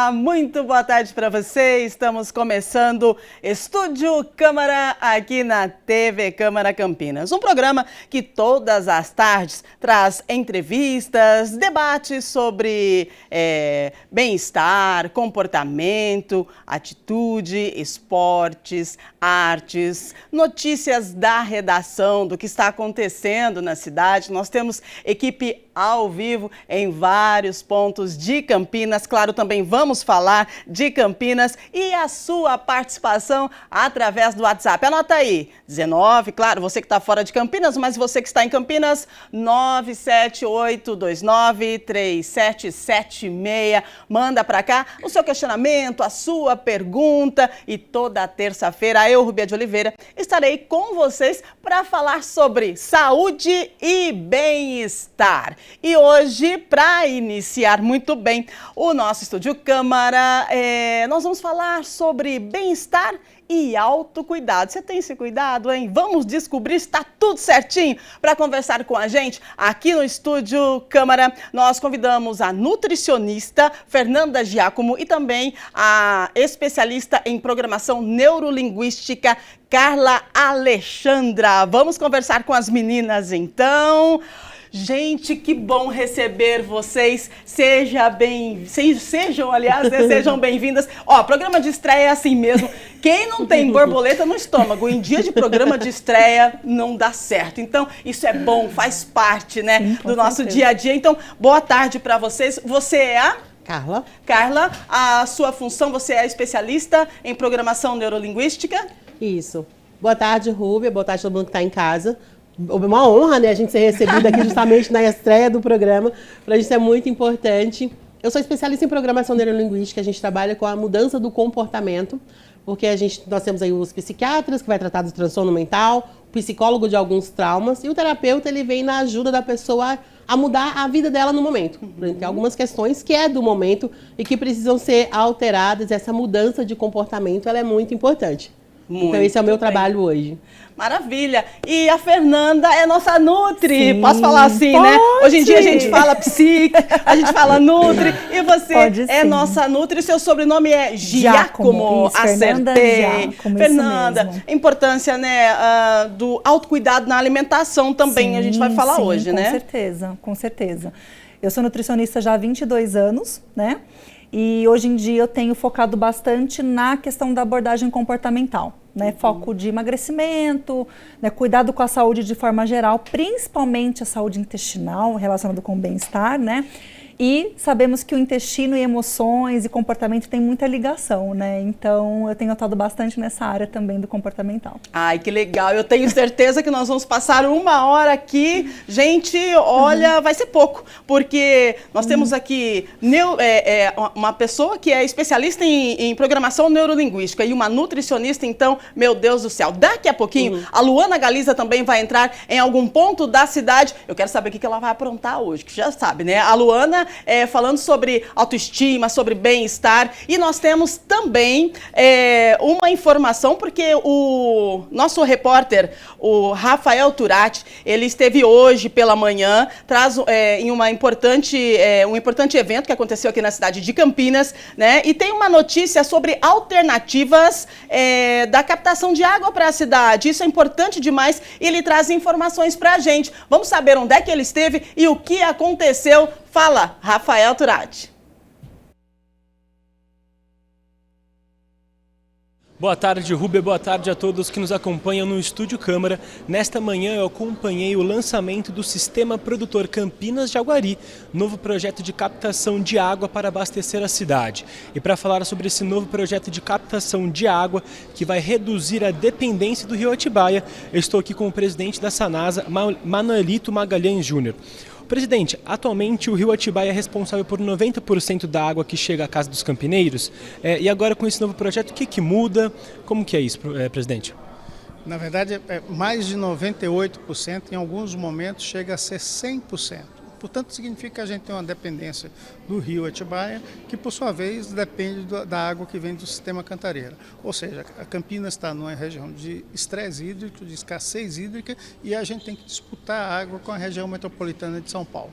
Olá, muito boa tarde para você. Estamos começando Estúdio Câmara aqui na TV Câmara Campinas. Um programa que todas as tardes traz entrevistas, debates sobre bem-estar, comportamento, atitude, esportes, artes, notícias da redação, do que está acontecendo na cidade. Nós temos equipe ao vivo em vários pontos de Campinas. Claro, também vamos falar de Campinas e a sua participação através do WhatsApp. Anota aí, 19, claro, você que está fora de Campinas, mas você que está em Campinas, 978293776. Manda para cá o seu questionamento, a sua pergunta e toda terça-feira eu, Rubia de Oliveira, estarei com vocês para falar sobre saúde e bem-estar. E hoje, para iniciar muito bem o nosso Estúdio Câmara, nós vamos falar sobre bem-estar e autocuidado. Você tem esse cuidado, hein? Vamos descobrir se está tudo certinho. Para conversar com a gente aqui no Estúdio Câmara, nós convidamos a nutricionista Fernanda Giacomo e também a especialista em programação neurolinguística Carla Alexandra. Vamos conversar com as meninas então. Gente, que bom receber vocês. Sejam bem-vindas. Ó, programa de estreia é assim mesmo. Quem não tem borboleta no estômago em dia de programa de estreia não dá certo. Então, isso é bom, faz parte, né, sim, do nosso dia a dia. Então, boa tarde para vocês. Você é a Carla. Carla, a sua função, você é especialista em programação neurolinguística? Isso. Boa tarde, Rúbia. Boa tarde a todo mundo que está em casa. Uma honra, né, a gente ser recebido aqui justamente na estreia do programa. Para a gente é muito importante. Eu sou especialista em programação neurolinguística. A gente trabalha com a mudança do comportamento, porque nós temos aí os psiquiatras, que vai tratar do transtorno mental, o psicólogo de alguns traumas, e o terapeuta, ele vem na ajuda da pessoa a mudar a vida dela no momento. Tem algumas questões que é do momento e que precisam ser alteradas. Essa mudança de comportamento, ela é muito importante. Então esse é o meu trabalho hoje. Maravilha. E a Fernanda é nossa Nutri. Sim, posso falar assim, pode. Né? Hoje em dia a gente fala psique, a gente fala Nutri. E você é sim. nossa Nutri. Seu sobrenome é Giacomo. Isso, Acertei. Fernanda, importância, né, do autocuidado na alimentação também. Sim, a gente vai falar hoje, né? Com certeza, com certeza. Eu sou nutricionista já há 22 anos, né? E hoje em dia eu tenho focado bastante na questão da abordagem comportamental, né? Foco de emagrecimento, né? Cuidado com a saúde de forma geral, principalmente a saúde intestinal relacionada com o bem-estar, né? E sabemos que o intestino e emoções e comportamento tem muita ligação, né? Então, eu tenho atuado bastante nessa área também do comportamental. Ai, que legal. Eu tenho certeza que nós vamos passar 1 hora aqui. Gente, olha, vai ser pouco, porque nós temos aqui uma pessoa que é especialista em programação neurolinguística e uma nutricionista, então, meu Deus do céu. Daqui a pouquinho, a Luana Galiza também vai entrar em algum ponto da cidade. Eu quero saber o que ela vai aprontar hoje, que já sabe, né? A Luana falando sobre autoestima, sobre bem-estar. E nós temos também uma informação, porque o nosso repórter, o Rafael Turati, ele esteve hoje pela manhã, em um importante evento que aconteceu aqui na cidade de Campinas, né? E tem uma notícia sobre alternativas da captação de água para a cidade. Isso é importante demais e ele traz informações para a gente. Vamos saber onde é que ele esteve e o que aconteceu. Fala, Rafael Turati. Boa tarde, Rúbia. Boa tarde a todos que nos acompanham no Estúdio Câmara. Nesta manhã eu acompanhei o lançamento do Sistema Produtor Campinas Jaguari, novo projeto de captação de água para abastecer a cidade. E para falar sobre esse novo projeto de captação de água, que vai reduzir a dependência do Rio Atibaia, eu estou aqui com o presidente da Sanasa, Manuelito Magalhães Júnior. Presidente, atualmente o Rio Atibaia é responsável por 90% da água que chega à casa dos campineiros. E agora com esse novo projeto, o que muda? Como que é isso, presidente? Na verdade, mais de 98%, em alguns momentos chega a ser 100%. Portanto, significa que a gente tem uma dependência do rio Atibaia, que por sua vez depende da água que vem do sistema Cantareira. Ou seja, a Campinas está numa região de estresse hídrico, de escassez hídrica, e a gente tem que disputar a água com a região metropolitana de São Paulo.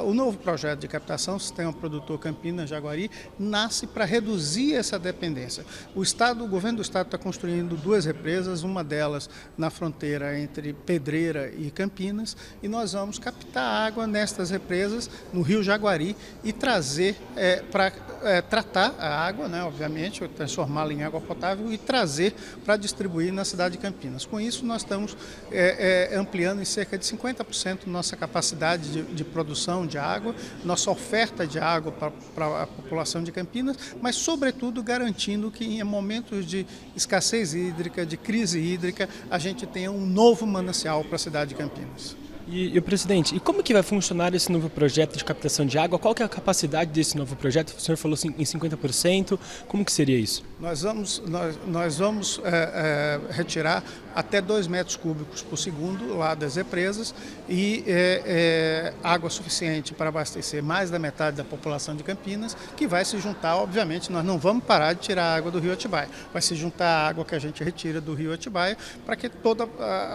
O novo projeto de captação, Sistema Produtor Campinas-Jaguari, nasce para reduzir essa dependência. O governo do estado está construindo 2 represas, uma delas na fronteira entre Pedreira e Campinas, e nós vamos captar água nestas represas no rio Jaguari e trazer para tratar a água, né, obviamente, transformá-la em água potável e trazer para distribuir na cidade de Campinas. Com isso, nós estamos ampliando em cerca de 50% nossa capacidade de produção de água, nossa oferta de água para a população de Campinas, mas, sobretudo, garantindo que em momentos de escassez hídrica, de crise hídrica, a gente tenha um novo manancial para a cidade de Campinas. E presidente, e como que vai funcionar esse novo projeto de captação de água? Qual que é a capacidade desse novo projeto? O senhor falou em 50%, como que seria isso? Nós vamos retirar até 2 metros cúbicos por segundo lá das represas e água suficiente para abastecer mais da metade da população de Campinas, que vai se juntar, obviamente, nós não vamos parar de tirar a água do rio Atibaia, vai se juntar a água que a gente retira do rio Atibaia para que toda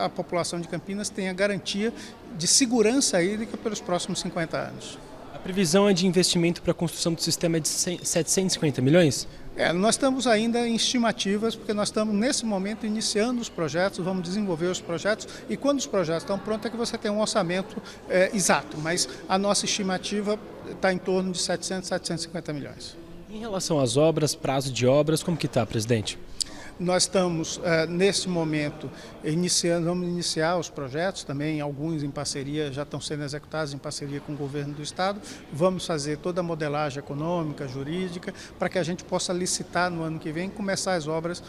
a população de Campinas tenha garantia de segurança hídrica pelos próximos 50 anos. A previsão é de investimento para a construção do sistema de 750 milhões? Nós estamos ainda em estimativas, porque nós estamos, nesse momento, iniciando os projetos, vamos desenvolver os projetos, e quando os projetos estão prontos é que você tem um orçamento exato, mas a nossa estimativa está em torno de 700, 750 milhões. Em relação às obras, prazo de obras, como que está, presidente? Nós estamos, nesse momento, vamos iniciar os projetos, também alguns em parceria, já estão sendo executados em parceria com o governo do estado. Vamos fazer toda a modelagem econômica, jurídica, para que a gente possa licitar no ano que vem e começar as obras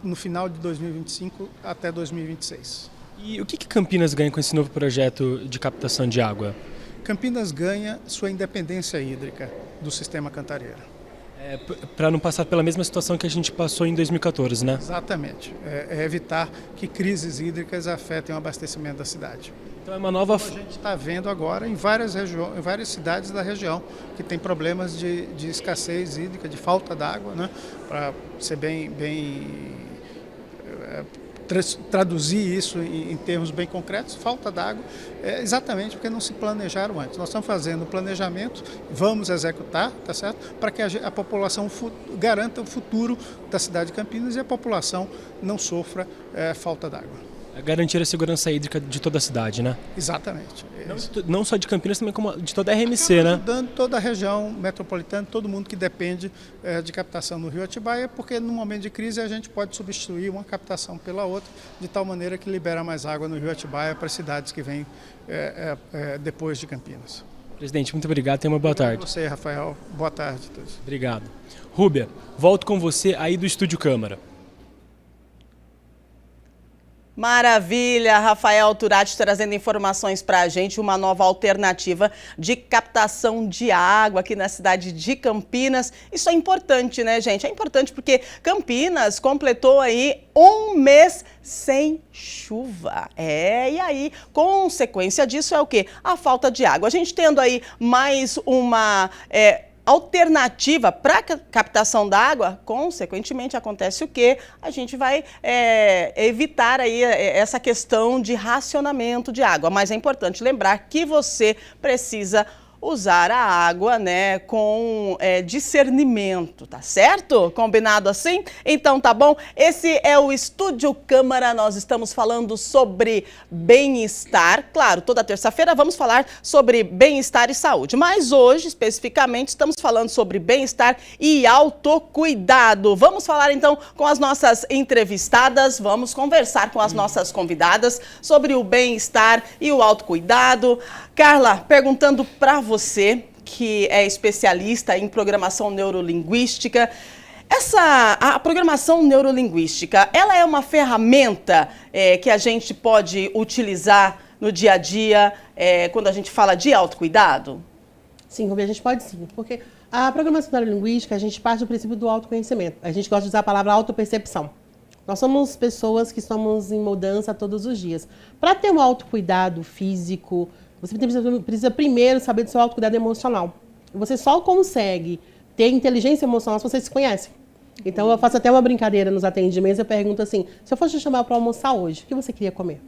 no final de 2025 até 2026. E o que Campinas ganha com esse novo projeto de captação de água? Campinas ganha sua independência hídrica do sistema Cantareira. Para não passar pela mesma situação que a gente passou em 2014, né? Exatamente. Evitar que crises hídricas afetem o abastecimento da cidade. Então é uma nova... A gente está vendo agora em várias cidades da região que tem problemas de escassez hídrica, de falta d'água, né? Para ser traduzir isso em termos bem concretos, falta d'água, exatamente porque não se planejaram antes. Nós estamos fazendo o planejamento, vamos executar, tá certo? Para que a população garanta o futuro da cidade de Campinas e a população não sofra falta d'água. Garantir a segurança hídrica de toda a cidade, né? Exatamente. Não só de Campinas, também como de toda a RMC, né? Ajudando toda a região metropolitana, todo mundo que depende de captação no rio Atibaia, porque no momento de crise a gente pode substituir uma captação pela outra, de tal maneira que libera mais água no rio Atibaia para as cidades que vêm depois de Campinas. Presidente, muito obrigado, tenha uma boa tarde. Você, Rafael, boa tarde a todos. Obrigado. Rúbia, volto com você aí do Estúdio Câmara. Maravilha, Rafael Turati trazendo informações para a gente, uma nova alternativa de captação de água aqui na cidade de Campinas. Isso é importante, né, gente? É importante porque Campinas completou aí 1 mês sem chuva. E aí, consequência disso é o quê? A falta de água. A gente tendo aí mais uma... alternativa para captação d'água, consequentemente acontece o quê? A gente vai evitar aí essa questão de racionamento de água, mas é importante lembrar que você precisa usar a água, né, com discernimento, tá certo? Combinado assim? Então tá bom? Esse é o Estúdio Câmara, nós estamos falando sobre bem-estar. Claro, toda terça-feira vamos falar sobre bem-estar e saúde, mas hoje, especificamente, estamos falando sobre bem-estar e autocuidado. Vamos falar então com as nossas entrevistadas, vamos conversar com as nossas convidadas sobre o bem-estar e o autocuidado. Carla, perguntando para você, que é especialista em programação neurolinguística, a programação neurolinguística, ela é uma ferramenta que a gente pode utilizar no dia a dia quando a gente fala de autocuidado? Sim, Rubia, a gente pode sim, porque a programação neurolinguística, a gente parte do princípio do autoconhecimento. A gente gosta de usar a palavra autopercepção. Nós somos pessoas que estamos em mudança todos os dias. Para ter um autocuidado físico, Você precisa primeiro saber do seu autocuidado emocional. Você só consegue ter inteligência emocional se você se conhece. Então, eu faço até uma brincadeira nos atendimentos, eu pergunto assim, se eu fosse te chamar para almoçar hoje, o que você queria comer?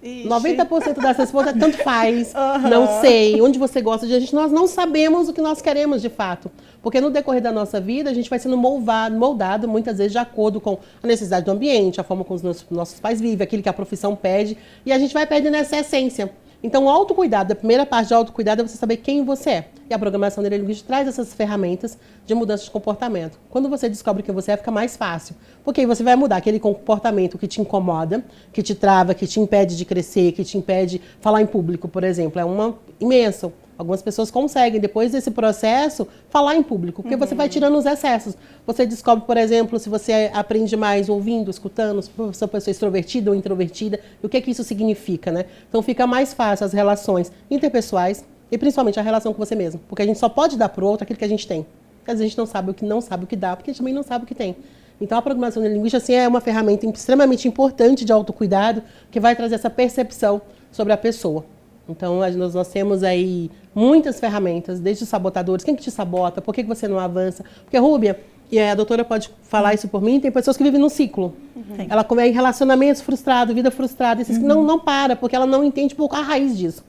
Ixi. 90% das respostas tanto faz, não sei, onde você gosta de a gente, nós não sabemos o que nós queremos de fato. Porque no decorrer da nossa vida, a gente vai sendo moldado muitas vezes de acordo com a necessidade do ambiente, a forma como os nossos pais vivem, aquilo que a profissão pede, e a gente vai perdendo essa essência. Então, o autocuidado, a primeira parte de autocuidado é você saber quem você é. E a programação neurolinguística traz essas ferramentas de mudança de comportamento. Quando você descobre quem você é, fica mais fácil. Porque aí você vai mudar aquele comportamento que te incomoda, que te trava, que te impede de crescer, que te impede de falar em público, por exemplo. É uma imenso. Algumas pessoas conseguem, depois desse processo, falar em público, porque você vai tirando os excessos. Você descobre, por exemplo, se você aprende mais ouvindo, escutando, se você é uma pessoa extrovertida ou introvertida, e o que é que isso significa, né? Então fica mais fácil as relações interpessoais e principalmente a relação com você mesmo, porque a gente só pode dar para o outro aquilo que a gente tem. Porque às vezes a gente não sabe o que dá, porque a gente também não sabe o que tem. Então a programação neurolinguística assim, é uma ferramenta extremamente importante de autocuidado, que vai trazer essa percepção sobre a pessoa. Então, nós temos aí muitas ferramentas, desde os sabotadores, quem que te sabota, por que você não avança? Porque, Rúbia, e a doutora pode falar isso por mim, tem pessoas que vivem num ciclo. Ela come em relacionamentos frustrados, vida frustrada, e não para, porque ela não entende a raiz disso.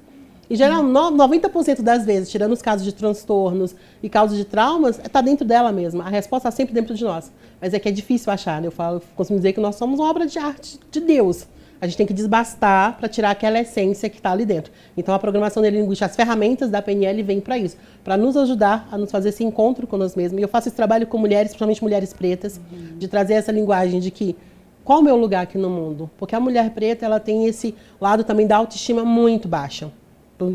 Em geral, 90% das vezes, tirando os casos de transtornos e causas de traumas, está dentro dela mesma. A resposta está sempre dentro de nós. Mas é que é difícil achar, né? Eu costumo dizer que nós somos uma obra de arte de Deus. A gente tem que desbastar para tirar aquela essência que está ali dentro. Então, a programação neurolinguística, as ferramentas da PNL vêm para isso, para nos ajudar a nos fazer esse encontro com nós mesmos. E eu faço esse trabalho com mulheres, principalmente mulheres pretas, de trazer essa linguagem de que qual o meu lugar aqui no mundo? Porque a mulher preta, ela tem esse lado também da autoestima muito baixa.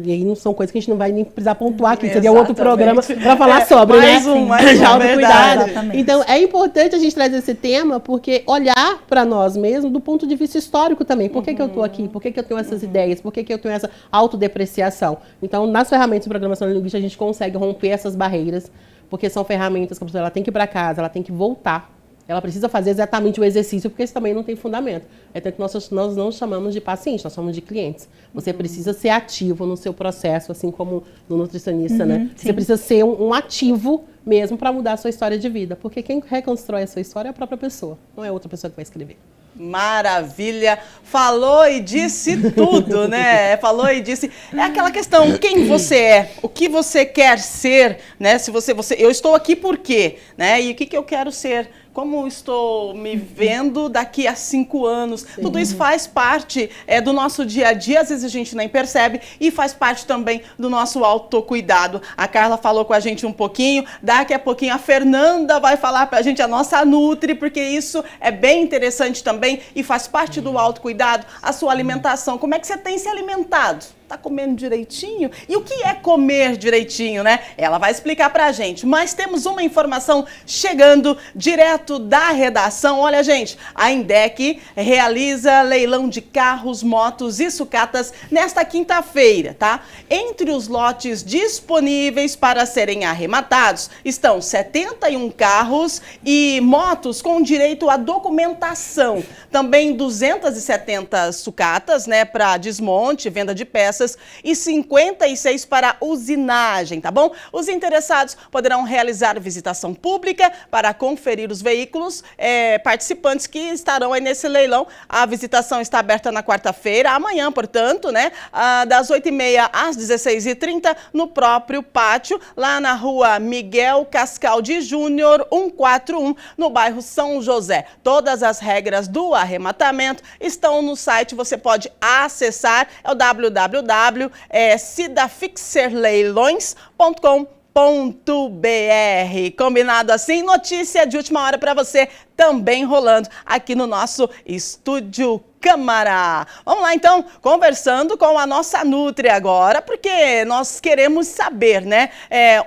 E aí não são coisas que a gente não vai nem precisar pontuar aqui, seria outro programa para falar sobre, mais né? Mais autocuidado. Então, é importante a gente trazer esse tema, porque olhar para nós mesmos do ponto de vista histórico também. Por que que eu estou aqui? Por que que eu tenho essas ideias? Por que que eu tenho essa autodepreciação? Então, nas ferramentas de programação linguística, a gente consegue romper essas barreiras, porque são ferramentas que a pessoa ela tem que ir para casa, ela tem que voltar. Ela precisa fazer exatamente o exercício, porque isso também não tem fundamento. É tanto que nós não chamamos de paciente, nós chamamos de clientes. Você precisa ser ativo no seu processo, assim como no nutricionista, né? Você precisa ser um ativo mesmo para mudar a sua história de vida. Porque quem reconstrói a sua história é a própria pessoa, não é outra pessoa que vai escrever. Maravilha! Falou e disse tudo, né? Falou e disse. É aquela questão, quem você é, o que você quer ser, né? Se eu estou aqui por quê, né? E o que eu quero ser? Como estou me vendo daqui a 5 anos? Sim. Tudo isso faz parte do nosso dia a dia, às vezes a gente nem percebe, e faz parte também do nosso autocuidado. A Carla falou com a gente um pouquinho, daqui a pouquinho a Fernanda vai falar pra gente, a nossa Nutri, porque isso é bem interessante também e faz parte do autocuidado, a sua alimentação. Como é que você tem se alimentado? Tá comendo direitinho? E o que é comer direitinho, né? Ela vai explicar pra gente. Mas temos uma informação chegando direto da redação. Olha, gente, a Indec realiza leilão de carros, motos e sucatas nesta quinta-feira, tá? Entre os lotes disponíveis para serem arrematados estão 71 carros e motos com direito à documentação. Também 270 sucatas, né, para desmonte, venda de peças, e 56 para usinagem, tá bom? Os interessados poderão realizar visitação pública para conferir os veículos participantes que estarão aí nesse leilão. A visitação está aberta na quarta-feira, amanhã, portanto, né? Das 8h30 às 16h30, no próprio pátio, lá na rua Miguel Cascaldi Júnior, 141, no bairro São José. Todas as regras do arrematamento estão no site, você pode acessar, é o www.sidafixerleilões.com.br. Combinado assim? Notícia de última hora para você também rolando aqui no nosso Estúdio Câmara. Vamos lá, então, conversando com a nossa Nutri agora, porque nós queremos saber, né?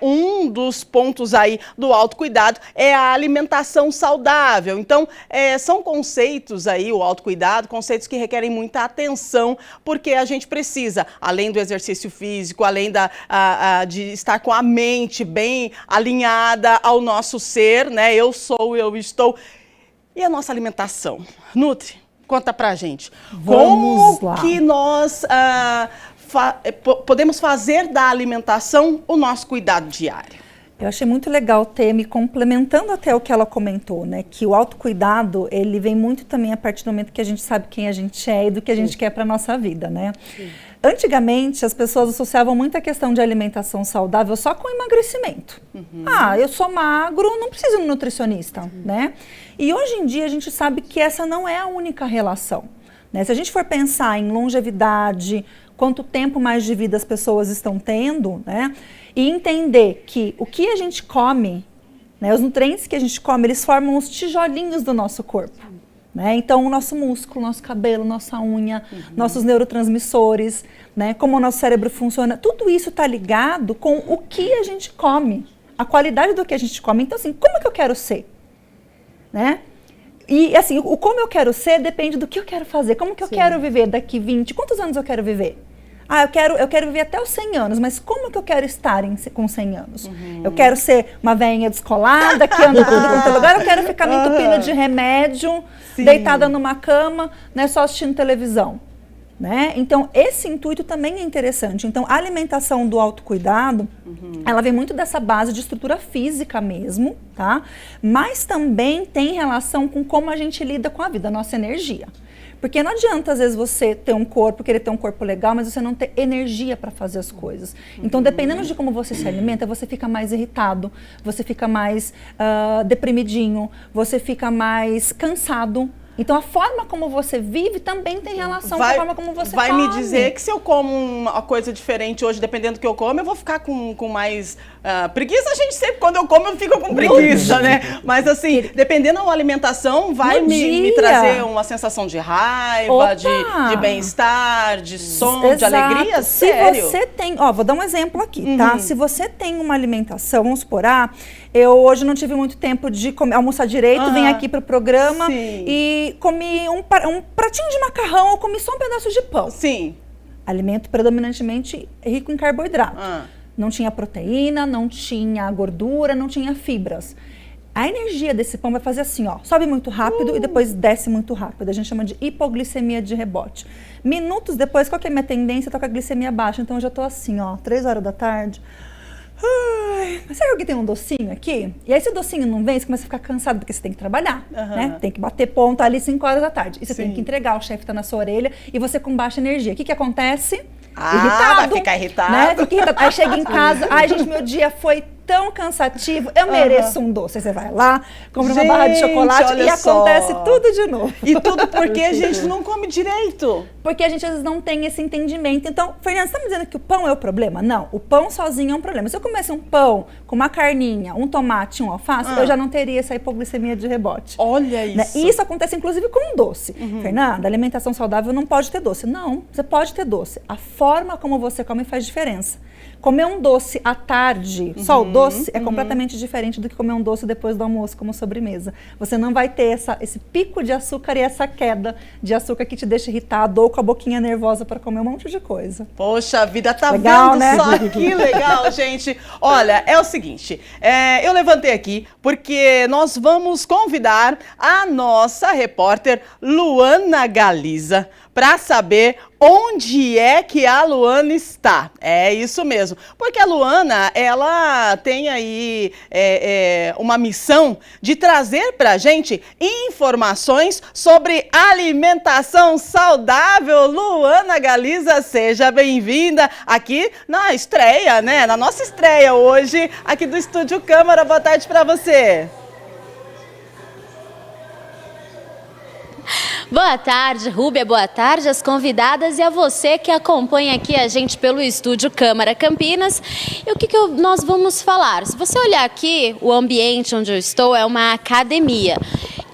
Um dos pontos aí do autocuidado é a alimentação saudável. Então, são conceitos aí, o autocuidado, conceitos que requerem muita atenção, porque a gente precisa, além do exercício físico, além de estar com a mente bem alinhada ao nosso ser, né? Eu sou, eu estou. E a nossa alimentação? Nutri, conta pra gente. Vamos Como lá. que nós podemos fazer da alimentação o nosso cuidado diário? Eu achei muito legal ter me complementando até o que ela comentou, né? Que o autocuidado, ele vem muito também a partir do momento que a gente sabe quem a gente é e do que a gente quer para nossa vida, né? Sim. Antigamente, as pessoas associavam muito a questão de alimentação saudável só com emagrecimento. Eu sou magro, não preciso de um nutricionista, né? E hoje em dia a gente sabe que essa não é a única relação, né? Se a gente for pensar em longevidade, quanto tempo mais de vida as pessoas estão tendo, né? E entender que o que a gente come, né, os nutrientes que a gente come, eles formam os tijolinhos do nosso corpo. Né? Então, o nosso músculo, nosso cabelo, nossa unha, nossos neurotransmissores, né, como o nosso cérebro funciona, tudo isso está ligado com o que a gente come, a qualidade do que a gente come. Então, assim, como é que eu quero ser? Né? E, assim, o como eu quero ser depende do que eu quero fazer, como que eu quero viver daqui 20, quantos anos eu quero viver? Eu quero viver até os 100 anos, mas como que eu quero estar com 100 anos? Eu quero ser uma velhinha descolada, que anda tudo quanto é lugar, eu quero ficar me entupindo de remédio, deitada numa cama, né, só assistindo televisão. Né? Então, esse intuito também é interessante. Então, a alimentação do autocuidado, ela vem muito dessa base de estrutura física mesmo, tá? Mas também tem relação com como a gente lida com a vida, a nossa energia. Porque não adianta, às vezes, você ter um corpo, querer ter um corpo legal, mas você não ter energia para fazer as coisas. Então, dependendo de como você se alimenta, você fica mais irritado, você fica mais deprimidinho, você fica mais cansado. Então, a forma como você vive também tem relação com a forma como você come. Vai me dizer que se eu como uma coisa diferente hoje, dependendo do que eu como, eu vou ficar com mais preguiça. A gente sempre, quando eu como, eu fico com preguiça, né? Mas, assim, dependendo da alimentação, vai me trazer uma sensação de raiva, de bem-estar, de sono, de alegria. Sério. Se você tem... vou dar um exemplo aqui, tá? Se você tem uma alimentação, vamos supor, eu hoje não tive muito tempo de almoçar direito, vim aqui pro programa e comi um pratinho de macarrão, ou comi só um pedaço de pão. Sim. Alimento predominantemente rico em carboidrato. Não tinha proteína, não tinha gordura, não tinha fibras. A energia desse pão vai fazer assim, sobe muito rápido e depois desce muito rápido. A gente chama de hipoglicemia de rebote. Minutos depois, qual que é a minha tendência? Eu tô com a glicemia baixa, então eu já tô assim, 3 horas da tarde. Mas será que alguém tem um docinho aqui? E aí, se o docinho não vem, você começa a ficar cansado, porque você tem que trabalhar, né? Tem que bater ponto ali 5 horas da tarde. E você tem que entregar, o chefe tá na sua orelha e você com baixa energia. O que acontece? Irritado. Vai ficar irritado. Né? Fica irritado. Aí chega em casa, gente, meu dia foi tão cansativo, eu mereço um doce. Aí você vai lá, compra uma barra de chocolate e acontece tudo de novo. E tudo porque a gente não come direito. Porque a gente às vezes não tem esse entendimento. Então, Fernanda, você está me dizendo que o pão é o problema? Não, o pão sozinho é um problema. Se eu comesse um pão com uma carninha, um tomate, um alface, eu já não teria essa hipoglicemia de rebote. Olha isso. Né? E isso acontece inclusive com doce. Fernanda, alimentação saudável não pode ter doce. Não, você pode ter doce. A forma como você come faz diferença. Comer um doce à tarde, só o doce, é completamente diferente do que comer um doce depois do almoço como sobremesa. Você não vai ter esse pico de açúcar e essa queda de açúcar que te deixa irritado ou com a boquinha nervosa para comer um monte de coisa. Poxa, a vida tá legal, vendo né? Só que legal, gente. Olha, é o seguinte, eu levantei aqui porque nós vamos convidar a nossa repórter Luana Galiza para saber onde é que a Luana está. É isso mesmo. Porque a Luana, ela tem aí uma missão de trazer para a gente informações sobre alimentação saudável. Luana Galiza, seja bem-vinda aqui na estreia, né? Na nossa estreia hoje, aqui do Estúdio Câmara. Boa tarde para você. Boa tarde, Rúbia, boa tarde às convidadas e a você que acompanha aqui a gente pelo Estúdio Câmara Campinas. E o que nós vamos falar? Se você olhar aqui, o ambiente onde eu estou é uma academia.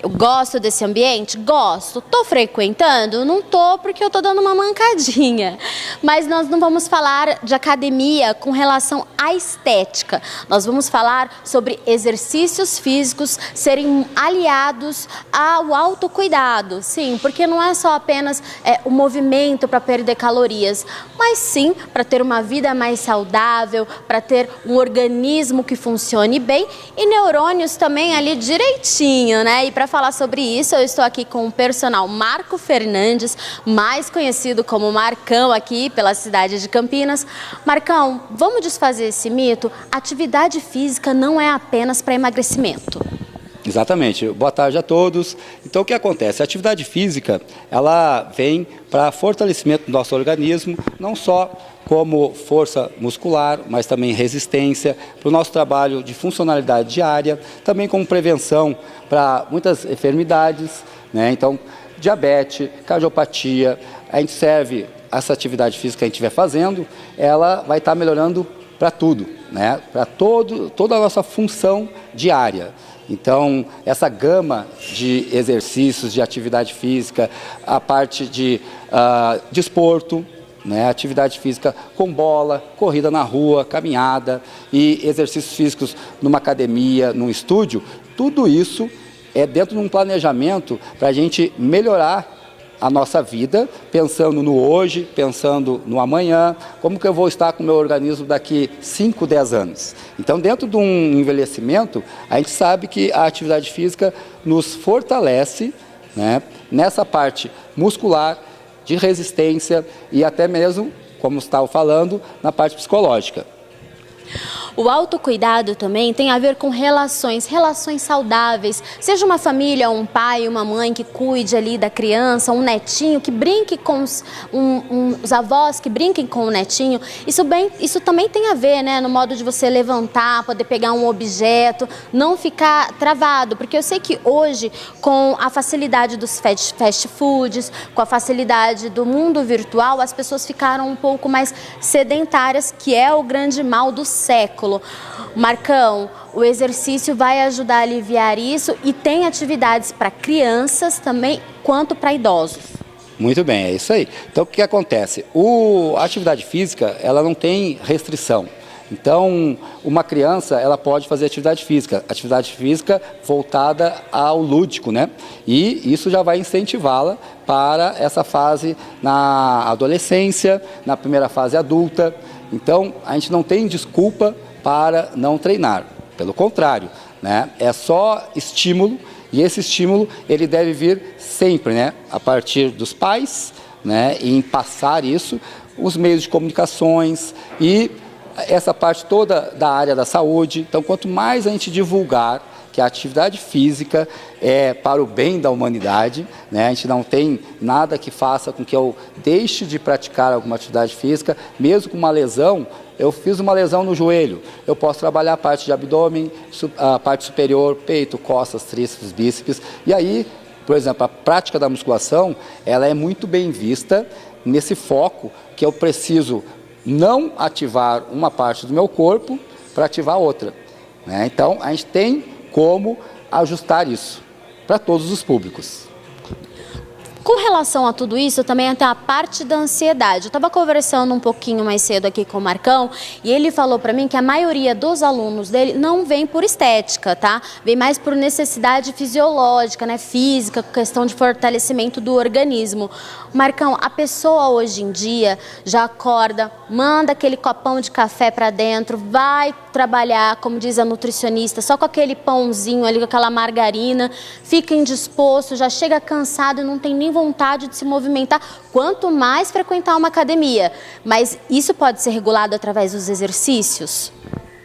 Eu gosto desse ambiente? Gosto. Tô frequentando? Não tô, porque eu tô dando uma mancadinha. Mas nós não vamos falar de academia com relação à estética. Nós vamos falar sobre exercícios físicos serem aliados ao autocuidado. Sim, porque não é só apenas o movimento para perder calorias, mas mas sim para ter uma vida mais saudável, para ter um organismo que funcione bem e neurônios também ali direitinho, né? E para falar sobre isso, eu estou aqui com o personal Marco Fernandes, mais conhecido como Marcão aqui pela cidade de Campinas. Marcão, vamos desfazer esse mito? Atividade física não é apenas para emagrecimento. Exatamente. Boa tarde a todos. Então, o que acontece? A atividade física, ela vem para fortalecimento do nosso organismo, não só como força muscular, mas também resistência, para o nosso trabalho de funcionalidade diária, também como prevenção para muitas enfermidades, né? Então, diabetes, cardiopatia, a gente serve, essa atividade física que a gente estiver fazendo, ela vai estar melhorando para tudo, né? Para toda a nossa função diária. Então, essa gama de exercícios, de atividade física, a parte de desporto, né? Atividade física com bola, corrida na rua, caminhada e exercícios físicos numa academia, num estúdio, tudo isso é dentro de um planejamento para a gente melhorar a nossa vida, pensando no hoje, pensando no amanhã, como que eu vou estar com o meu organismo daqui 5, 10 anos. Então, dentro de um envelhecimento, a gente sabe que a atividade física nos fortalece, né, nessa parte muscular, de resistência e até mesmo, como estava falando, na parte psicológica. O autocuidado também tem a ver com relações saudáveis, seja uma família, um pai, uma mãe que cuide ali da criança, um netinho que brinque com os avós que brinquem com o netinho. Isso também tem a ver, né, no modo de você levantar, poder pegar um objeto, não ficar travado, porque eu sei que hoje, com a facilidade dos fast foods, com a facilidade do mundo virtual, as pessoas ficaram um pouco mais sedentárias, que é o grande mal do século. Marcão, o exercício vai ajudar a aliviar isso e tem atividades para crianças também, quanto para idosos. Muito bem, é isso aí. Então, o que acontece? A atividade física, ela não tem restrição. Então, uma criança, ela pode fazer atividade física voltada ao lúdico, né? E isso já vai incentivá-la para essa fase na adolescência, na primeira fase adulta. Então, a gente não tem desculpa para não treinar. Pelo contrário, né? É só estímulo e esse estímulo ele deve vir sempre, né? A partir dos pais, né? E em passar isso, os meios de comunicações e essa parte toda da área da saúde. Então, quanto mais a gente divulgar que a atividade física é para o bem da humanidade, né? A gente não tem nada que faça com que eu deixe de praticar alguma atividade física, mesmo com uma lesão. Eu fiz uma lesão no joelho, eu posso trabalhar a parte de abdômen, a parte superior, peito, costas, tríceps, bíceps. E aí, por exemplo, a prática da musculação, ela é muito bem vista nesse foco que eu preciso não ativar uma parte do meu corpo para ativar outra, né? Então, a gente tem como ajustar isso para todos os públicos. Com relação a tudo isso, também tem a parte da ansiedade. Eu estava conversando um pouquinho mais cedo aqui com o Marcão e ele falou para mim que a maioria dos alunos dele não vem por estética, tá? Vem mais por necessidade fisiológica, né? Física, questão de fortalecimento do organismo. Marcão, a pessoa hoje em dia já acorda, manda aquele copão de café para dentro, vai trabalhar, como diz a nutricionista, só com aquele pãozinho ali, com aquela margarina, fica indisposto, já chega cansado e não tem nem vontade de se movimentar, quanto mais frequentar uma academia. Mas isso pode ser regulado através dos exercícios?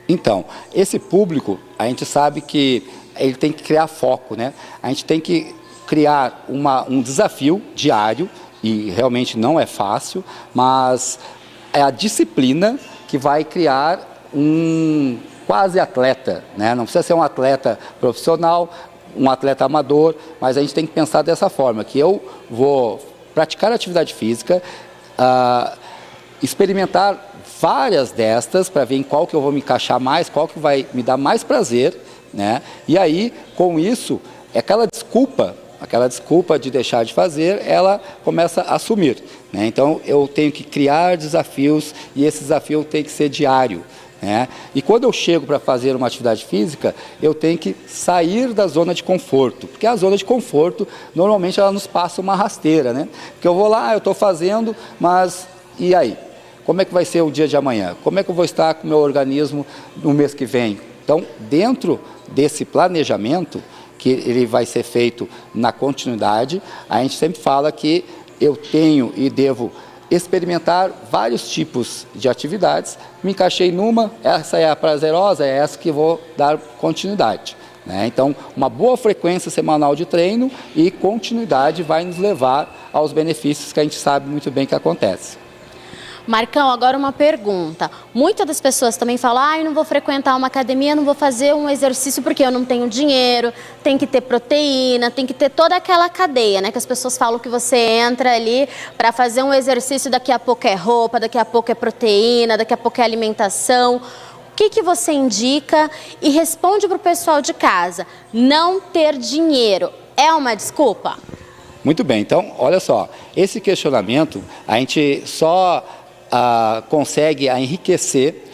Então, esse público, a gente sabe que ele tem que criar foco, né? A gente tem que criar um desafio diário, e realmente não é fácil, mas é a disciplina que vai criar um quase atleta, né? Não precisa ser um atleta profissional, um atleta amador, mas a gente tem que pensar dessa forma, que eu vou praticar atividade física, experimentar várias destas para ver em qual que eu vou me encaixar mais, qual que vai me dar mais prazer, né? E aí, com isso, aquela desculpa de deixar de fazer, ela começa a sumir, né? Então, eu tenho que criar desafios e esse desafio tem que ser diário, né? E quando eu chego para fazer uma atividade física, eu tenho que sair da zona de conforto, porque a zona de conforto, normalmente, ela nos passa uma rasteira, né? Porque eu vou lá, eu estou fazendo, mas e aí? como é que vai ser o dia de amanhã? Como é que eu vou estar com o meu organismo no mês que vem? Então, dentro desse planejamento, que ele vai ser feito na continuidade, a gente sempre fala que eu tenho e devo experimentar vários tipos de atividades, me encaixei numa, essa é a prazerosa, é essa que vou dar continuidade. Então, uma boa frequência semanal de treino e continuidade vai nos levar aos benefícios que a gente sabe muito bem que acontece. Marcão, agora uma pergunta. Muitas das pessoas também falam, eu não vou frequentar uma academia, não vou fazer um exercício porque eu não tenho dinheiro, tem que ter proteína, tem que ter toda aquela cadeia, né? Que as pessoas falam que você entra ali para fazer um exercício, daqui a pouco é roupa, daqui a pouco é proteína, daqui a pouco é alimentação. O que você indica e responde para o pessoal de casa? Não ter dinheiro é uma desculpa? Muito bem, então, olha só, esse questionamento a gente só consegue enriquecer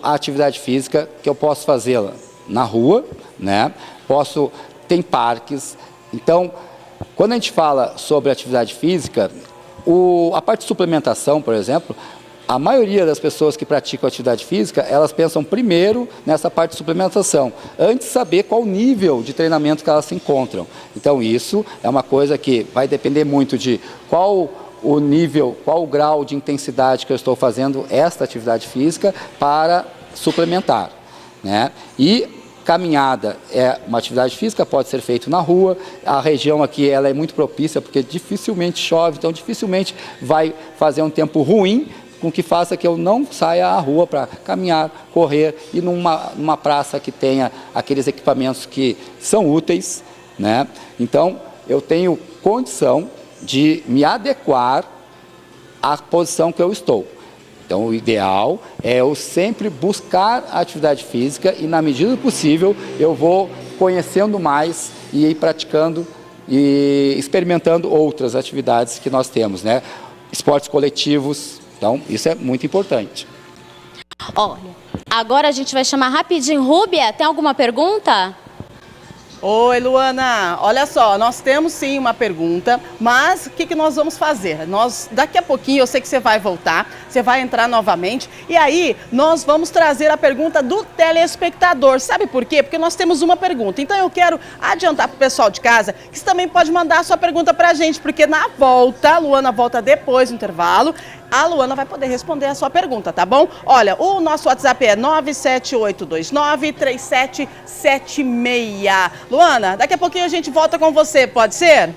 a atividade física que eu posso fazê-la na rua, né? Tem parques. Então, quando a gente fala sobre atividade física, a parte de suplementação, por exemplo, a maioria das pessoas que praticam atividade física, elas pensam primeiro nessa parte de suplementação, antes de saber qual nível de treinamento que elas se encontram. Então, isso é uma coisa que vai depender muito de qual o nível, qual o grau de intensidade que eu estou fazendo esta atividade física para suplementar, né? E caminhada é uma atividade física, pode ser feita na rua. A região aqui ela é muito propícia porque dificilmente chove, então dificilmente vai fazer um tempo ruim com que faça que eu não saia à rua para caminhar, correr e numa praça que tenha aqueles equipamentos que são úteis, né? Então, eu tenho condição de me adequar à posição que eu estou. Então, o ideal é eu sempre buscar a atividade física e, na medida do possível, eu vou conhecendo mais e ir praticando e experimentando outras atividades que nós temos, né? Esportes coletivos, então, isso é muito importante. Olha, agora a gente vai chamar rapidinho. Rúbia, tem alguma pergunta? Oi, Luana. Olha só, nós temos sim uma pergunta, mas o que nós vamos fazer? Daqui a pouquinho, eu sei que você vai voltar, você vai entrar novamente, e aí nós vamos trazer a pergunta do telespectador. Sabe por quê? Porque nós temos uma pergunta. Então eu quero adiantar para o pessoal de casa que você também pode mandar a sua pergunta para a gente, porque na volta, a Luana volta depois do intervalo, a Luana vai poder responder a sua pergunta, tá bom? Olha, o nosso WhatsApp é 978293776. Luana, daqui a pouquinho a gente volta com você, pode ser?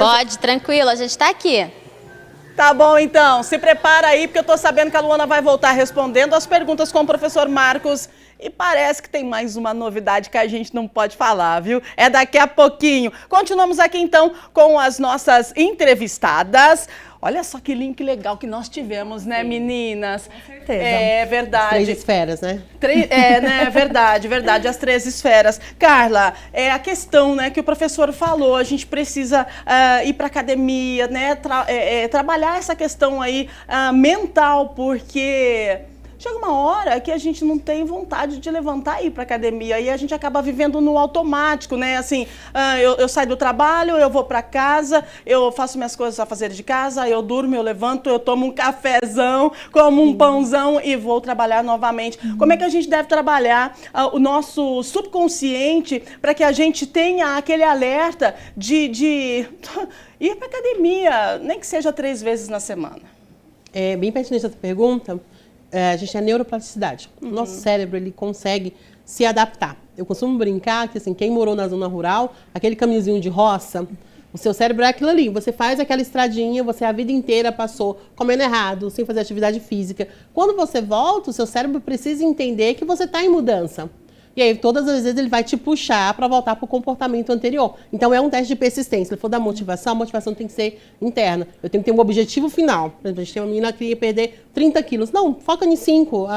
Pode, tranquilo, a gente tá aqui. Tá bom, então. Se prepara aí, porque eu tô sabendo que a Luana vai voltar respondendo as perguntas com o professor Marcos. E parece que tem mais uma novidade que a gente não pode falar, viu? É daqui a pouquinho. Continuamos aqui, então, com as nossas entrevistadas. Olha só que link legal que nós tivemos, né, meninas? Com certeza. É verdade. As 3 esferas, né? Né? Verdade, as 3 esferas. Carla, é a questão, né, que o professor falou, a gente precisa ir para academia, né, trabalhar essa questão aí mental, porque chega uma hora que a gente não tem vontade de levantar e ir para academia e a gente acaba vivendo no automático, né? Assim, eu saio do trabalho, eu vou para casa, eu faço minhas coisas a fazer de casa, eu durmo, eu levanto, eu tomo um cafezão, como um pãozão e vou trabalhar novamente. Como é que a gente deve trabalhar o nosso subconsciente para que a gente tenha aquele alerta de ir para academia, nem que seja 3 vezes na semana? É bem pertinente essa pergunta. A gente é neuroplasticidade. O nosso cérebro, ele consegue se adaptar. Eu costumo brincar que, assim, quem morou na zona rural, aquele caminhozinho de roça, o seu cérebro é aquilo ali. Você faz aquela estradinha, você a vida inteira passou comendo errado, sem fazer atividade física. Quando você volta, o seu cérebro precisa entender que você está em mudança. E aí, todas as vezes, ele vai te puxar para voltar para o comportamento anterior. Então, é um teste de persistência. Se ele for da motivação, a motivação tem que ser interna. Eu tenho que ter um objetivo final. Por exemplo, a gente tem uma menina que queria perder 30 quilos. Não, foca em 5.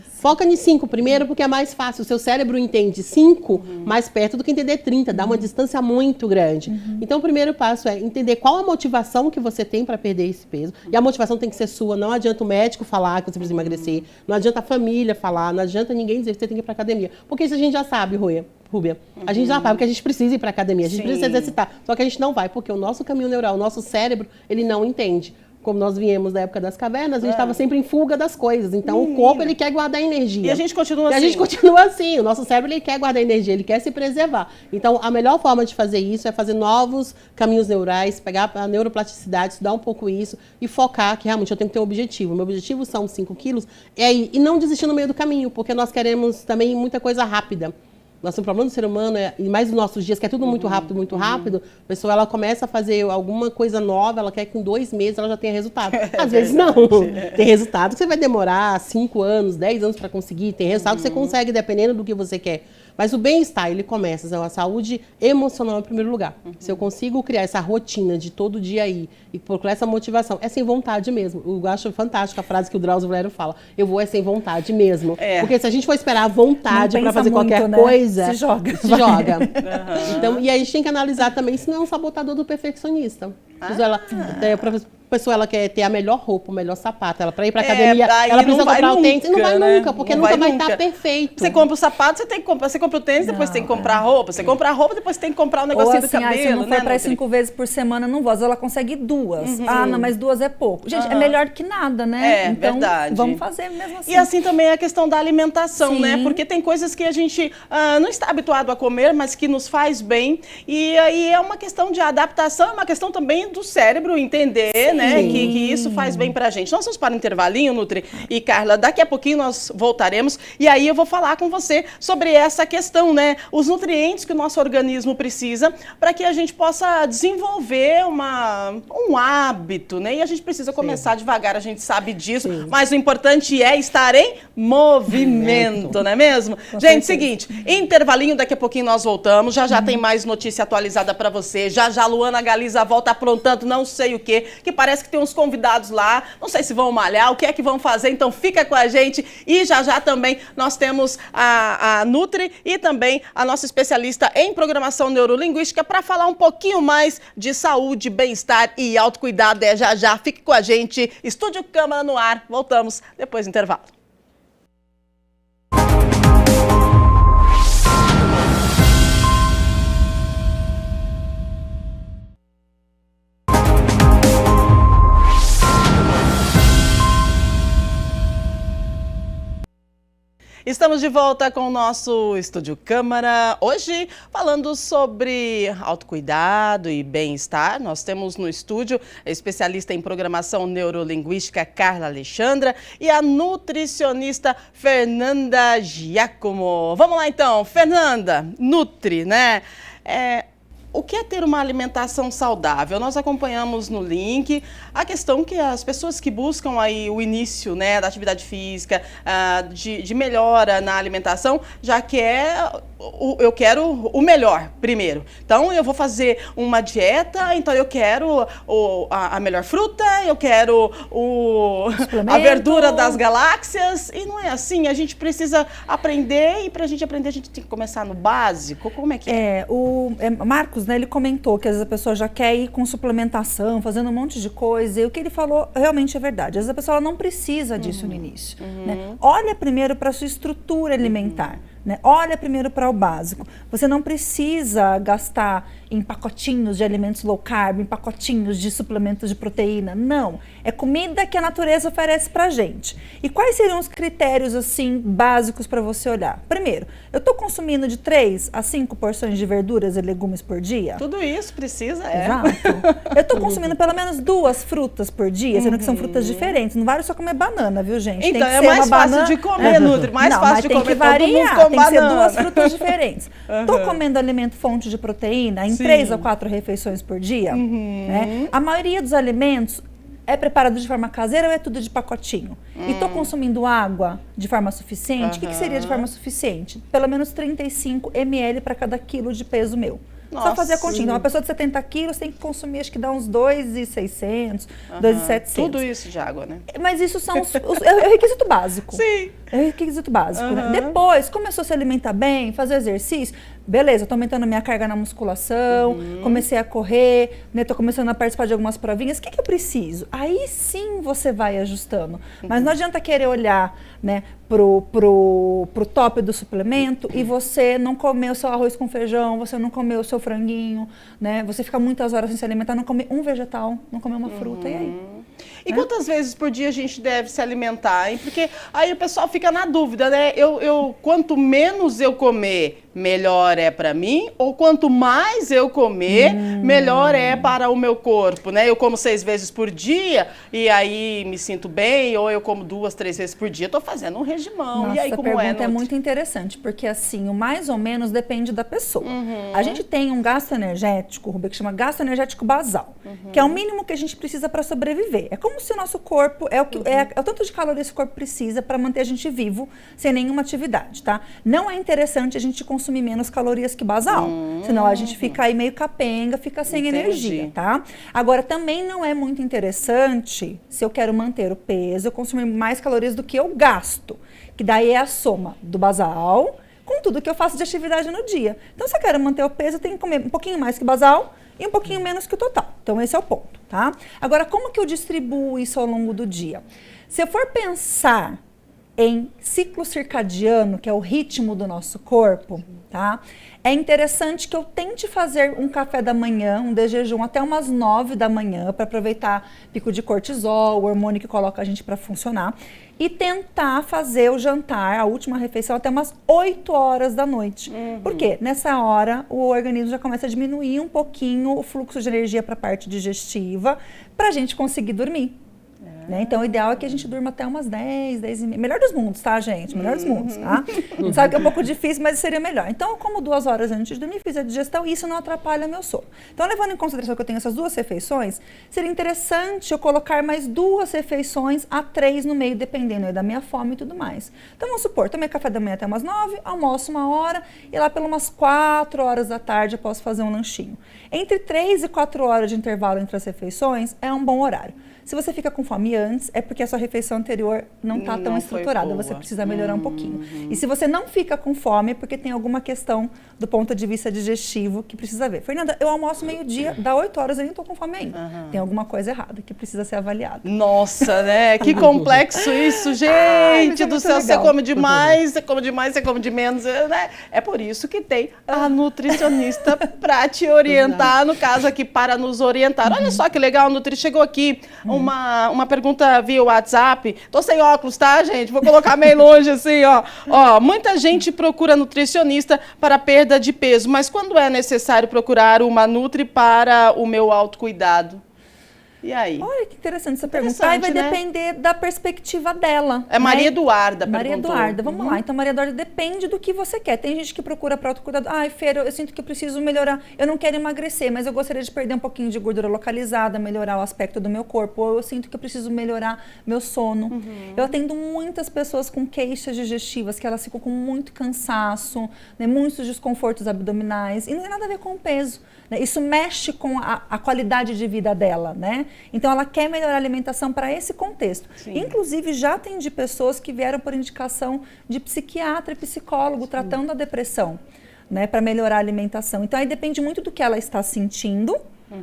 Foca em 5 primeiro, porque é mais fácil. O seu cérebro entende 5 mais perto do que entender 30. Dá uma distância muito grande. Então, o primeiro passo é entender qual a motivação que você tem para perder esse peso. E a motivação tem que ser sua. Não adianta o médico falar que você precisa emagrecer. Não adianta a família falar. Não adianta ninguém dizer que você tem que ir para academia. Porque isso a gente já sabe, Rui. Rúbia. A gente já sabe que a gente precisa ir para academia, a gente Sim. precisa exercitar. Só que a gente não vai, porque o nosso caminho neural, o nosso cérebro, ele não entende. Como nós viemos da época das cavernas, a gente estava sempre em fuga das coisas. Então, o corpo, ele quer guardar energia. E a gente continua assim. E a gente continua assim. O nosso cérebro, ele quer guardar energia, ele quer se preservar. Então, a melhor forma de fazer isso é fazer novos caminhos neurais, pegar a neuroplasticidade, estudar um pouco isso e focar que realmente eu tenho que ter um objetivo. Meu objetivo são 5 quilos. E não desistir no meio do caminho, porque nós queremos também muita coisa rápida. Nosso problema do ser humano, e mais nos nossos dias, que é tudo muito rápido, a pessoa ela começa a fazer alguma coisa nova, ela quer que em 2 meses ela já tenha resultado. Às vezes não. Tem resultado que você vai demorar 5 anos, 10 anos para conseguir. Tem resultado que você consegue, dependendo do que você quer. Mas o bem-estar, ele começa, a saúde emocional em primeiro lugar. Se eu consigo criar essa rotina de todo dia aí e procurar essa motivação, é sem vontade mesmo. Eu acho fantástica a frase que o Drauzio Varela fala, eu vou sem vontade mesmo. Porque se a gente for esperar a vontade para fazer muito, qualquer né? coisa, Se joga. Se joga. Então, e aí a gente tem que analisar também se não é um sabotador do perfeccionista. A pessoa ela quer ter a melhor roupa, o melhor sapato, ela para ir para academia, ela precisa comprar o tênis, e não vai nunca, porque nunca vai estar perfeito. Você compra o sapato, você tem que comprar, você compra o tênis, depois tem que comprar a roupa, você compra a roupa, depois tem que comprar o negocinho do cabelo, se não for para Nutri? 5 vezes por semana, não vou. Ela consegue 2. Ah, não, mas 2 é pouco. Gente, é melhor que nada, né? Então, verdade. vamos fazer mesmo assim. E assim também é a questão da alimentação, Sim. né? Porque tem coisas que a gente não está habituado a comer, mas que nos faz bem. E aí é uma questão de adaptação, é uma questão também do cérebro entender, né? Que isso faz bem pra gente. Nós vamos para um intervalinho, Nutri e Carla. Daqui a pouquinho nós voltaremos e aí eu vou falar com você sobre essa questão, né? Os nutrientes que o nosso organismo precisa para que a gente possa desenvolver um hábito, né? E a gente precisa começar devagar, a gente sabe disso, mas o importante é estar em movimento, não é mesmo? Gente, seguinte, intervalinho, daqui a pouquinho nós voltamos, já tem mais notícia atualizada para você, já a Luana Galiza volta aprontando não sei o quê, que parece que tem uns convidados lá, não sei se vão malhar, o que é que vão fazer, então fica com a gente e já também nós temos a Nutri e também a nossa especialista em programação neurolinguística para falar um pouquinho mais de saúde, bem-estar e autocuidado, já, fique com a gente, Estúdio Câmara no ar, voltamos depois do intervalo. Estamos de volta com o nosso Estúdio Câmara, hoje falando sobre autocuidado e bem-estar. Nós temos no estúdio a especialista em programação neurolinguística Carla Alexandra e a nutricionista Fernanda Giacomo. Vamos lá então, Fernanda, Nutri, né? O que é ter uma alimentação saudável? Nós acompanhamos no link a questão que as pessoas que buscam aí o início, né, da atividade física, de melhora na alimentação, já eu quero o melhor primeiro. Então eu vou fazer uma dieta, então eu quero a melhor fruta, eu quero a verdura das galáxias, e não é assim, a gente precisa aprender, e para a gente aprender a gente tem que começar no básico. Como é que é? Marcos, né, ele comentou que às vezes a pessoa já quer ir com suplementação, fazendo um monte de coisa, e o que ele falou realmente é verdade. Às vezes a pessoa não precisa disso no início. Né? Olha primeiro para a sua estrutura alimentar. Né? Olha primeiro para o básico. Você não precisa gastar em pacotinhos de alimentos low carb, em pacotinhos de suplementos de proteína. Não. É comida que a natureza oferece para a gente. E quais seriam os critérios assim básicos para você olhar? Primeiro, eu estou consumindo de 3 a 5 porções de verduras e legumes por dia? Tudo isso precisa, Exato. Eu estou consumindo pelo menos 2 frutas por dia, sendo que são frutas diferentes. Não vale só comer banana, viu, gente? Então, tem que é ser mais uma fácil banana... de comer, Nutri, mais fácil de comer. Tem que variar, tem que ser 2 frutas diferentes. Estou Uhum. comendo alimento fonte de proteína em 3 a 4 refeições por dia? Né? A maioria dos alimentos é preparado de forma caseira ou é tudo de pacotinho? E estou consumindo água de forma suficiente? O que seria de forma suficiente? Pelo menos 35 ml para cada quilo de peso meu. Nossa. Só fazer a continha. Então, uma pessoa de 70 quilos tem que consumir, acho que dá uns 2.600, 2.700. Tudo isso de água, né? Mas isso são é o requisito básico. Sim. É requisito básico, né? Depois, começou a se alimentar bem, fazer exercício, beleza, eu tô aumentando a minha carga na musculação, comecei a correr, né? Tô começando a participar de algumas provinhas, o que eu preciso? Aí sim você vai ajustando. Mas não adianta querer olhar, né, pro top do suplemento e você não comer o seu arroz com feijão, você não comer o seu franguinho, né? Você fica muitas horas sem se alimentar, não comer um vegetal, não comer uma fruta, e aí? E quantas vezes por dia a gente deve se alimentar, hein? Porque aí o pessoal fica na dúvida, né? Quanto menos eu comer, melhor é para mim, ou quanto mais eu comer, melhor é para o meu corpo, né? Eu como 6 vezes por dia e aí me sinto bem, ou eu como 2, 3 vezes por dia, tô fazendo um regimão. Nossa, e aí como essa pergunta é muito interessante, porque assim, o mais ou menos depende da pessoa. A gente tem um gasto energético, Rubia, que chama gasto energético basal, que é o mínimo que a gente precisa para sobreviver. É como se o nosso corpo, é o tanto de calorias que o corpo precisa para manter a gente vivo, sem nenhuma atividade, tá? Não é interessante a gente consumir menos calorias que basal, senão a gente fica aí meio capenga, fica sem energia, tá? Agora, também não é muito interessante, se eu quero manter o peso, eu consumir mais calorias do que eu gasto, que daí é a soma do basal com tudo que eu faço de atividade no dia. Então, se eu quero manter o peso, eu tenho que comer um pouquinho mais que basal e um pouquinho menos que o total. Então, esse é o ponto, tá? Agora, como que eu distribuo isso ao longo do dia? Se eu for pensar em ciclo circadiano, que é o ritmo do nosso corpo, tá? É interessante que eu tente fazer um café da manhã, um de jejum até umas 9 da manhã, para aproveitar pico de cortisol, o hormônio que coloca a gente para funcionar, e tentar fazer o jantar, a última refeição, até umas 8 horas da noite. Por quê? Nessa hora, o organismo já começa a diminuir um pouquinho o fluxo de energia para a parte digestiva, para a gente conseguir dormir. Né? Então, o ideal é que a gente durma até umas 10, 10 e meia. Melhor dos mundos, tá, gente? Melhor dos mundos, tá? A gente sabe que é um pouco difícil, mas seria melhor. Então, eu como 2 horas antes de dormir, fiz a digestão e isso não atrapalha meu sono. Então, levando em consideração que eu tenho essas 2 refeições, seria interessante eu colocar mais 2 refeições a 3 no meio, dependendo aí da minha fome e tudo mais. Então, vamos supor, tomei café da manhã até umas 9, almoço 1 hora e lá pelas umas 4 horas da tarde eu posso fazer um lanchinho. Entre 3 e 4 horas de intervalo entre as refeições é um bom horário. Se você fica com fome antes, é porque a sua refeição anterior não está tão estruturada, você precisa melhorar um pouquinho. E se você não fica com fome, é porque tem alguma questão do ponto de vista digestivo que precisa ver. Fernanda, eu almoço meio-dia, dá 8 horas, eu nem estou com fome ainda. Tem alguma coisa errada que precisa ser avaliada. Nossa, né? Que complexo isso, gente do céu. Você come demais, você come demais, você come de menos, né? É por isso que tem a nutricionista para te orientar, no caso aqui, para nos orientar. Olha só que legal, Nutri, chegou aqui uma pergunta via WhatsApp. Tô sem óculos, tá, gente? Vou colocar meio longe assim, ó. Ó, muita gente procura nutricionista para perda de peso, mas quando é necessário procurar uma Nutri para o meu autocuidado? E aí? Olha que interessante essa pergunta. Aí vai depender da perspectiva dela. É Maria Eduarda perguntou. Maria Eduarda, vamos lá. Então, Maria Eduarda, depende do que você quer. Tem gente que procura para autocuidado. Ai, Fer, eu sinto que eu preciso melhorar. Eu não quero emagrecer, mas eu gostaria de perder um pouquinho de gordura localizada, melhorar o aspecto do meu corpo. Ou eu sinto que eu preciso melhorar meu sono. Eu atendo muitas pessoas com queixas digestivas, que elas ficam com muito cansaço, né, muitos desconfortos abdominais. E não tem nada a ver com o peso. Né? Isso mexe com a qualidade de vida dela, né? Então, ela quer melhorar a alimentação para esse contexto. Sim. Inclusive, já atendi pessoas que vieram por indicação de psiquiatra e psicólogo tratando a depressão, né, para melhorar a alimentação. Então, aí depende muito do que ela está sentindo,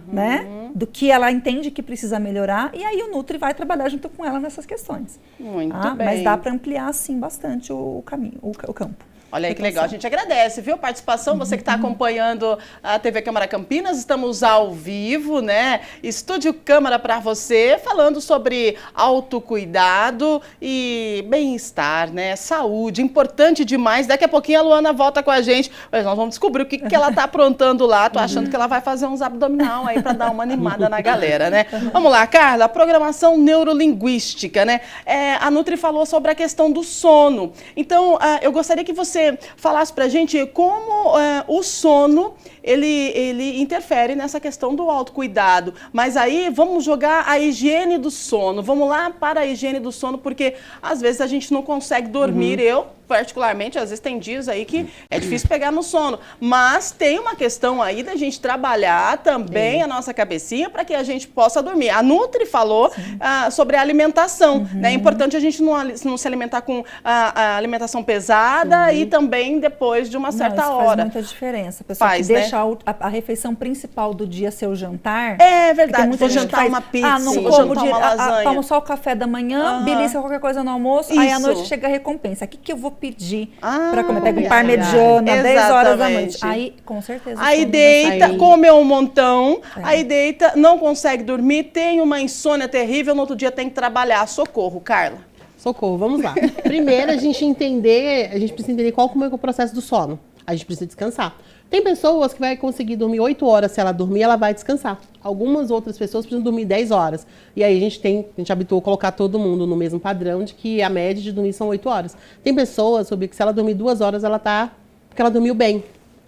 né, do que ela entende que precisa melhorar, e aí o Nutri vai trabalhar junto com ela nessas questões. Muito bem. Mas dá para ampliar, sim, bastante o caminho, o campo. Olha aí que legal, a gente agradece, viu, a participação, você que está acompanhando a TV Câmara Campinas, estamos ao vivo, né, Estúdio Câmara para você, falando sobre autocuidado e bem-estar, né, saúde, importante demais. Daqui a pouquinho a Luana volta com a gente, mas nós vamos descobrir o que ela está aprontando lá. Tô achando que ela vai fazer uns abdominal aí para dar uma animada na galera, né. Vamos lá, Carla, programação neurolinguística, né, a Nutri falou sobre a questão do sono, então eu gostaria que você falasse pra gente como o sono, ele interfere nessa questão do autocuidado. Mas aí vamos jogar a higiene do sono. Vamos lá para a higiene do sono, porque às vezes a gente não consegue dormir. Eu particularmente, às vezes tem dias aí que é difícil pegar no sono. Mas tem uma questão aí da gente trabalhar também a nossa cabecinha para que a gente possa dormir. A Nutri falou sobre a alimentação, né? É importante a gente não se alimentar com a alimentação pesada e também depois de uma certa isso hora. Faz muita diferença. A pessoa que deixa a refeição principal do dia ser o jantar. É verdade. Vou jantar uma pizza, não vou como jantar uma lasanha. tomo só o café da manhã, belisca qualquer coisa no almoço, aí à noite chega a recompensa. O que eu vou pedir para comer? Pega um parmegiana, 10 horas da noite. Aí, com certeza. Aí deita, come um montão, aí deita, não consegue dormir, tem uma insônia terrível, no outro dia tem que trabalhar. Socorro, Carla. Socorro, vamos lá. Primeiro, a gente precisa entender qual é o processo do sono. A gente precisa descansar. Tem pessoas que vai conseguir dormir 8 horas, se ela dormir, ela vai descansar. Algumas outras pessoas precisam dormir 10 horas. E aí a gente habituou a colocar todo mundo no mesmo padrão de que a média de dormir são 8 horas. Tem pessoas sobre que se ela dormir 2 horas, porque ela dormiu bem.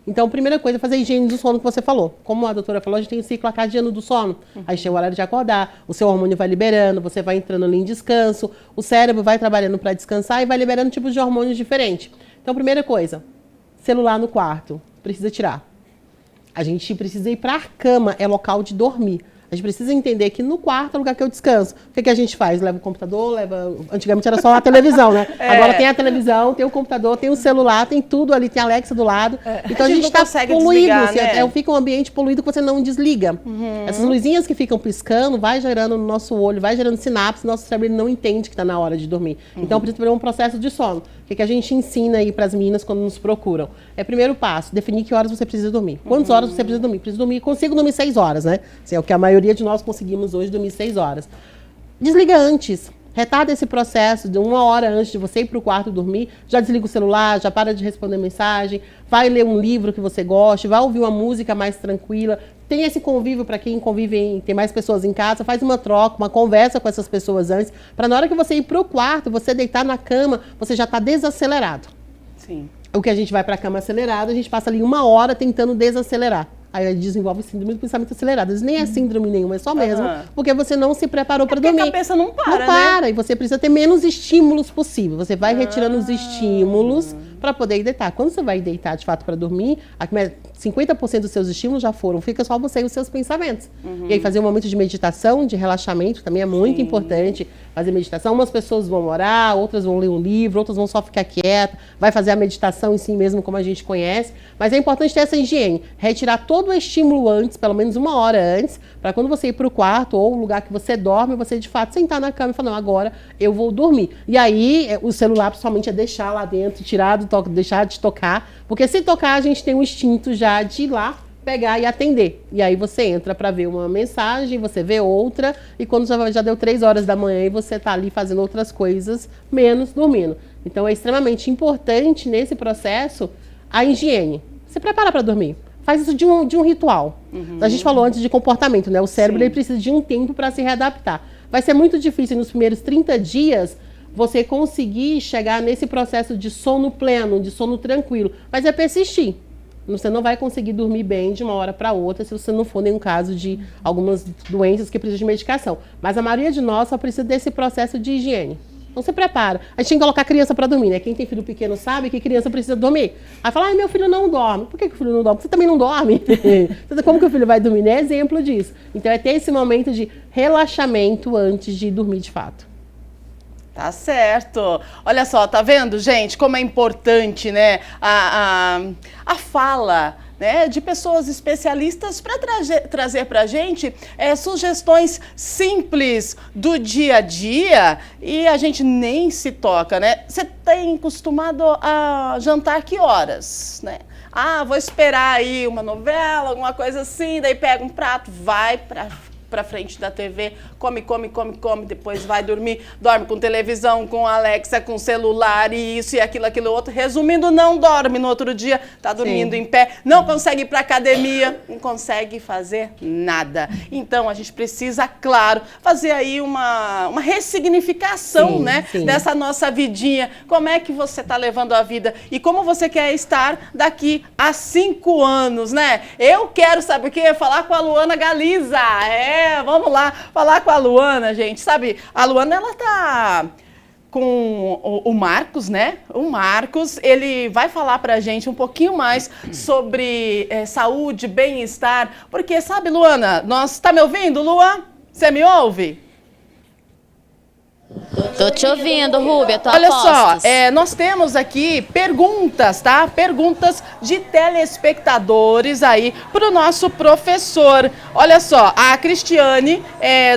Então, a primeira coisa é fazer a higiene do sono que você falou. Como a doutora falou, a gente tem o ciclo acadiano do sono. Aí chega o horário de acordar, o seu hormônio vai liberando, você vai entrando ali em descanso, o cérebro vai trabalhando para descansar e vai liberando tipos de hormônios diferentes. Então, primeira coisa, celular no quarto, precisa tirar. A gente precisa ir para a cama, é local de dormir. A gente precisa entender que no quarto é o lugar que eu descanso. O que a gente faz? Leva o computador, antigamente era só a televisão, né? Agora tem a televisão, tem o computador, tem o celular, tem tudo ali, tem a Alexa do lado. Então a gente está poluído. Né? Fica um ambiente poluído que você não desliga. Essas luzinhas que ficam piscando, vai gerando no nosso olho, vai gerando sinapse, nosso cérebro não entende que está na hora de dormir. Então precisa ter um processo de sono. O que a gente ensina aí para as meninas quando nos procuram? Primeiro passo, definir que horas você precisa dormir. Quantas horas você precisa dormir? Preciso dormir, consigo dormir 6 horas, né? Assim, é o que a maioria de nós conseguimos hoje, dormir 6 horas. Desliga antes. Retarda esse processo de 1 hora antes de você ir para o quarto dormir. Já desliga o celular, já para de responder mensagem. Vai ler um livro que você goste, vai ouvir uma música mais tranquila. Tem esse convívio para quem convive, tem mais pessoas em casa, faz uma troca, uma conversa com essas pessoas antes, para na hora que você ir para o quarto, você deitar na cama, você já está desacelerado. Sim. O que a gente vai para a cama acelerado, a gente passa ali 1 hora tentando desacelerar. Aí desenvolve síndrome do pensamento acelerado. Nem é síndrome nenhuma, é só mesmo porque você não se preparou para dormir. A cabeça não para, não para, né? E você precisa ter menos estímulos possível. Você vai retirando os estímulos para poder ir deitar. Quando você vai deitar, de fato, para dormir, 50% dos seus estímulos já foram. Fica só você e os seus pensamentos. E aí fazer um momento de meditação, de relaxamento, também é muito importante. Fazer meditação. Umas pessoas vão orar, outras vão ler um livro, outras vão só ficar quietas. Vai fazer a meditação em si mesmo, como a gente conhece. Mas é importante ter essa higiene. Retirar todo o estímulo antes, pelo menos 1 hora antes, para quando você ir para o quarto ou o lugar que você dorme, você de fato sentar na cama e falar, não, agora eu vou dormir. E aí, o celular principalmente é deixar lá dentro, tirar do toque, deixar de tocar, porque se tocar a gente tem um instinto já de ir lá, pegar e atender. E aí você entra para ver uma mensagem, você vê outra, e quando já deu 3 horas da manhã e você está ali fazendo outras coisas, menos dormindo. Então é extremamente importante nesse processo a higiene. Se prepara para dormir. Faz isso de um ritual. A gente falou antes de comportamento, né? O cérebro ele precisa de um tempo para se readaptar. Vai ser muito difícil nos primeiros 30 dias você conseguir chegar nesse processo de sono pleno, de sono tranquilo. Mas é persistir. Você não vai conseguir dormir bem de uma hora para outra se você não for nenhum caso de algumas doenças que precisam de medicação. Mas a maioria de nós só precisa desse processo de higiene. Então se prepara. A gente tem que colocar a criança para dormir, né? Quem tem filho pequeno sabe que criança precisa dormir. Aí fala, ai, meu filho não dorme. Por que o filho não dorme? Você também não dorme. Como que o filho vai dormir? É exemplo disso. Então é ter esse momento de relaxamento antes de dormir de fato. Tá certo. Olha só, tá vendo, gente, como é importante, né, a fala, né, de pessoas especialistas para trazer para a gente sugestões simples do dia a dia e a gente nem se toca, né? Você tem acostumado a jantar que horas, né? Ah, vou esperar aí uma novela, alguma coisa assim, daí pega um prato, vai pra frente da TV, come, depois vai dormir, dorme com televisão, com Alexa, com celular e isso e aquilo outro. Resumindo, não dorme no outro dia, tá dormindo em pé, não consegue ir pra academia, não consegue fazer nada. Então, a gente precisa, claro, fazer aí uma ressignificação, né, dessa nossa vidinha. Como é que você tá levando a vida e como você quer estar daqui a 5 anos, né? Eu quero, sabe o quê? Falar com a Luana Galiza, vamos lá, falar com a Luana, gente. Sabe, a Luana, ela tá com o Marcos, né? O Marcos, ele vai falar pra gente um pouquinho mais sobre saúde, bem-estar, porque sabe, Luana, tá me ouvindo, Luan? Você me ouve? Tô te ouvindo, Rúbia, tô Olha só, nós temos aqui perguntas, tá? Perguntas de telespectadores aí para o nosso professor. Olha só, a Cristiane,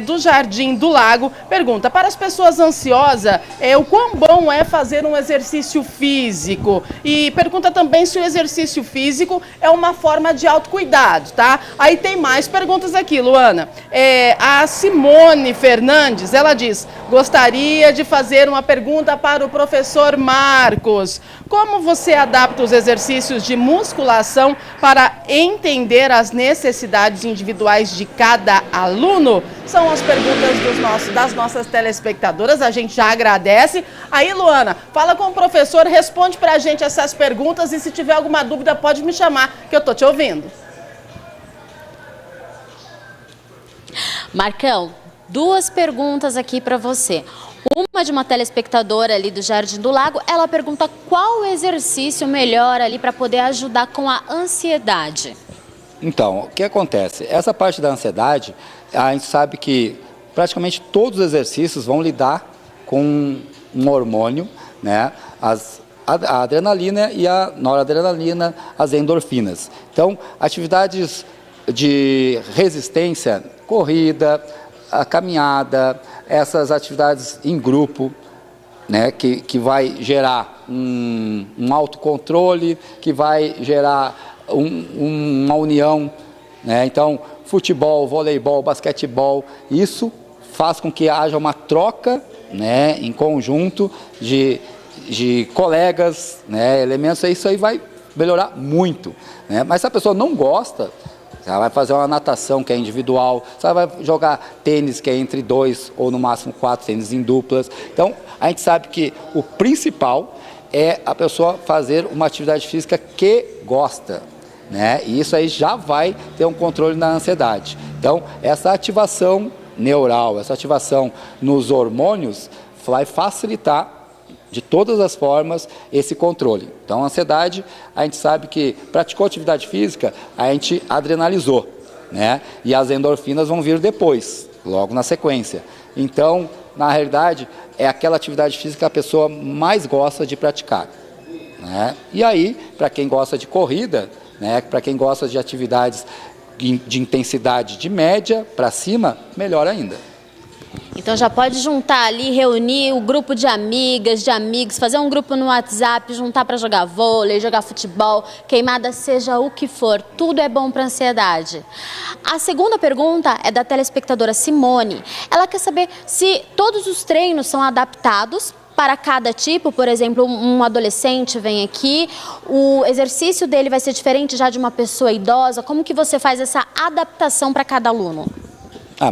do Jardim do Lago, pergunta: para as pessoas ansiosas, o quão bom é fazer um exercício físico? E pergunta também se o exercício físico é uma forma de autocuidado, tá? Aí tem mais perguntas aqui, Luana. A Simone Fernandes, ela diz: gostaria de fazer uma pergunta para o professor Marcos. Como você adapta os exercícios de musculação para entender as necessidades individuais de cada aluno? São as perguntas das nossas telespectadoras, a gente já agradece. Aí, Luana, fala com o professor, responde para a gente essas perguntas e se tiver alguma dúvida pode me chamar, que eu tô te ouvindo. Marcão, duas perguntas aqui para você. Uma de uma telespectadora ali do Jardim do Lago, ela pergunta qual exercício melhor ali para poder ajudar com a ansiedade. Então, o que acontece? Essa parte da ansiedade, a gente sabe que praticamente todos os exercícios vão lidar com um hormônio, né? A adrenalina e a noradrenalina, as endorfinas. Então, atividades de resistência, corrida, a caminhada, essas atividades em grupo, né, que vai gerar um autocontrole, que vai gerar uma união, né? Então, futebol, voleibol, basquetebol, isso faz com que haja uma troca, né, em conjunto de colegas, né, elementos, isso aí vai melhorar muito, né? Mas se a pessoa não gosta, ela vai fazer uma natação que é individual, ela vai jogar tênis que é entre 2 ou no máximo 4 tênis em duplas. Então, a gente sabe que o principal é a pessoa fazer uma atividade física que gosta, né? E isso aí já vai ter um controle na ansiedade. Então, essa ativação neural, essa ativação nos hormônios vai facilitar de todas as formas esse controle. Então, a ansiedade, a gente sabe que praticou atividade física, a gente adrenalizou, né? E as endorfinas vão vir depois, logo na sequência. Então, na realidade, é aquela atividade física que a pessoa mais gosta de praticar, né? E aí, para quem gosta de corrida, né, para quem gosta de atividades de intensidade de média para cima, melhor ainda. Então já pode juntar ali, reunir o grupo de amigas, de amigos, fazer um grupo no WhatsApp, juntar para jogar vôlei, jogar futebol, queimada, seja o que for, tudo é bom para a ansiedade. A segunda pergunta é da telespectadora Simone. Ela quer saber se todos os treinos são adaptados para cada tipo. Por exemplo, um adolescente vem aqui, o exercício dele vai ser diferente já de uma pessoa idosa. Como que você faz essa adaptação para cada aluno?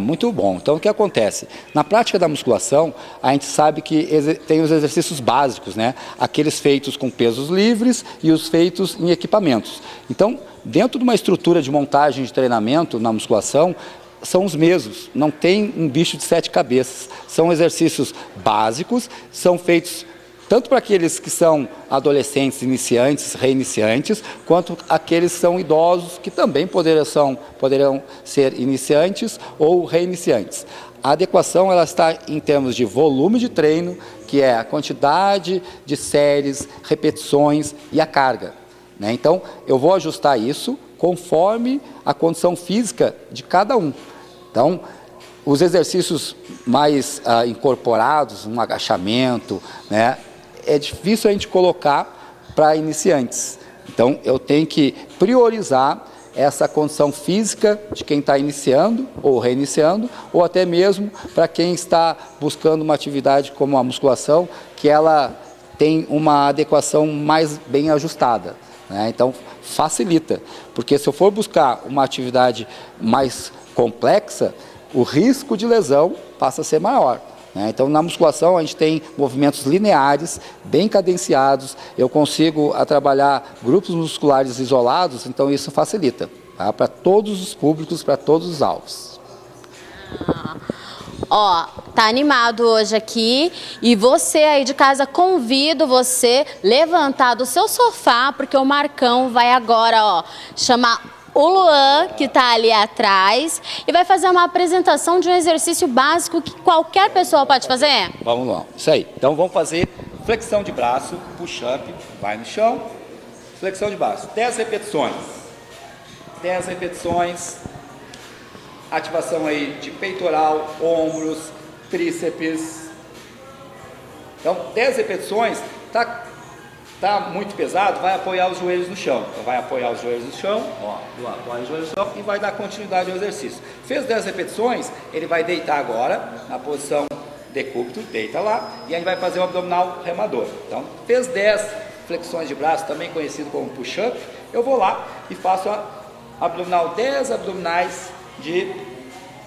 Muito bom. Então, o que acontece? Na prática da musculação, a gente sabe que tem os exercícios básicos, né? Aqueles feitos com pesos livres e os feitos em equipamentos. Então, dentro de uma estrutura de montagem de treinamento na musculação, são os mesmos, não tem um bicho de 7 cabeças. São exercícios básicos, são feitos tanto para aqueles que são adolescentes, iniciantes, reiniciantes, quanto aqueles que são idosos, que também poderão ser iniciantes ou reiniciantes. A adequação ela está em termos de volume de treino, que é a quantidade de séries, repetições e a carga, né? Então, eu vou ajustar isso conforme a condição física de cada um. Então, os exercícios mais incorporados, um agachamento, né? É difícil a gente colocar para iniciantes. Então, eu tenho que priorizar essa condição física de quem está iniciando ou reiniciando, ou até mesmo para quem está buscando uma atividade como a musculação, que ela tem uma adequação mais bem ajustada, né? Então, facilita, porque se eu for buscar uma atividade mais complexa, o risco de lesão passa a ser maior. Então, na musculação, a gente tem movimentos lineares, bem cadenciados, eu consigo trabalhar grupos musculares isolados, então isso facilita, tá? Para todos os públicos, para todos os alvos. Ó, tá animado hoje aqui e você aí de casa, convido você levantar do seu sofá, porque o Marcão vai agora, ó, chamar o Luan, que tá ali atrás, e vai fazer uma apresentação de um exercício básico que qualquer pessoa pode fazer. Vamos lá, isso aí. Então vamos fazer flexão de braço, push-up, vai no chão, flexão de braço, 10 repetições. 10 repetições, ativação aí de peitoral, ombros, tríceps. Então 10 repetições, tá muito pesado, vai apoiar os joelhos no chão. Então vai apoiar os joelhos no chão, ó, apoia os joelhos no chão e vai dar continuidade ao exercício. Fez 10 repetições, ele vai deitar agora na posição decúbito, deita lá, e aí vai fazer um abdominal remador. Então, fez 10 flexões de braço, também conhecido como push-up, eu vou lá e faço abdominal, 10 abdominais de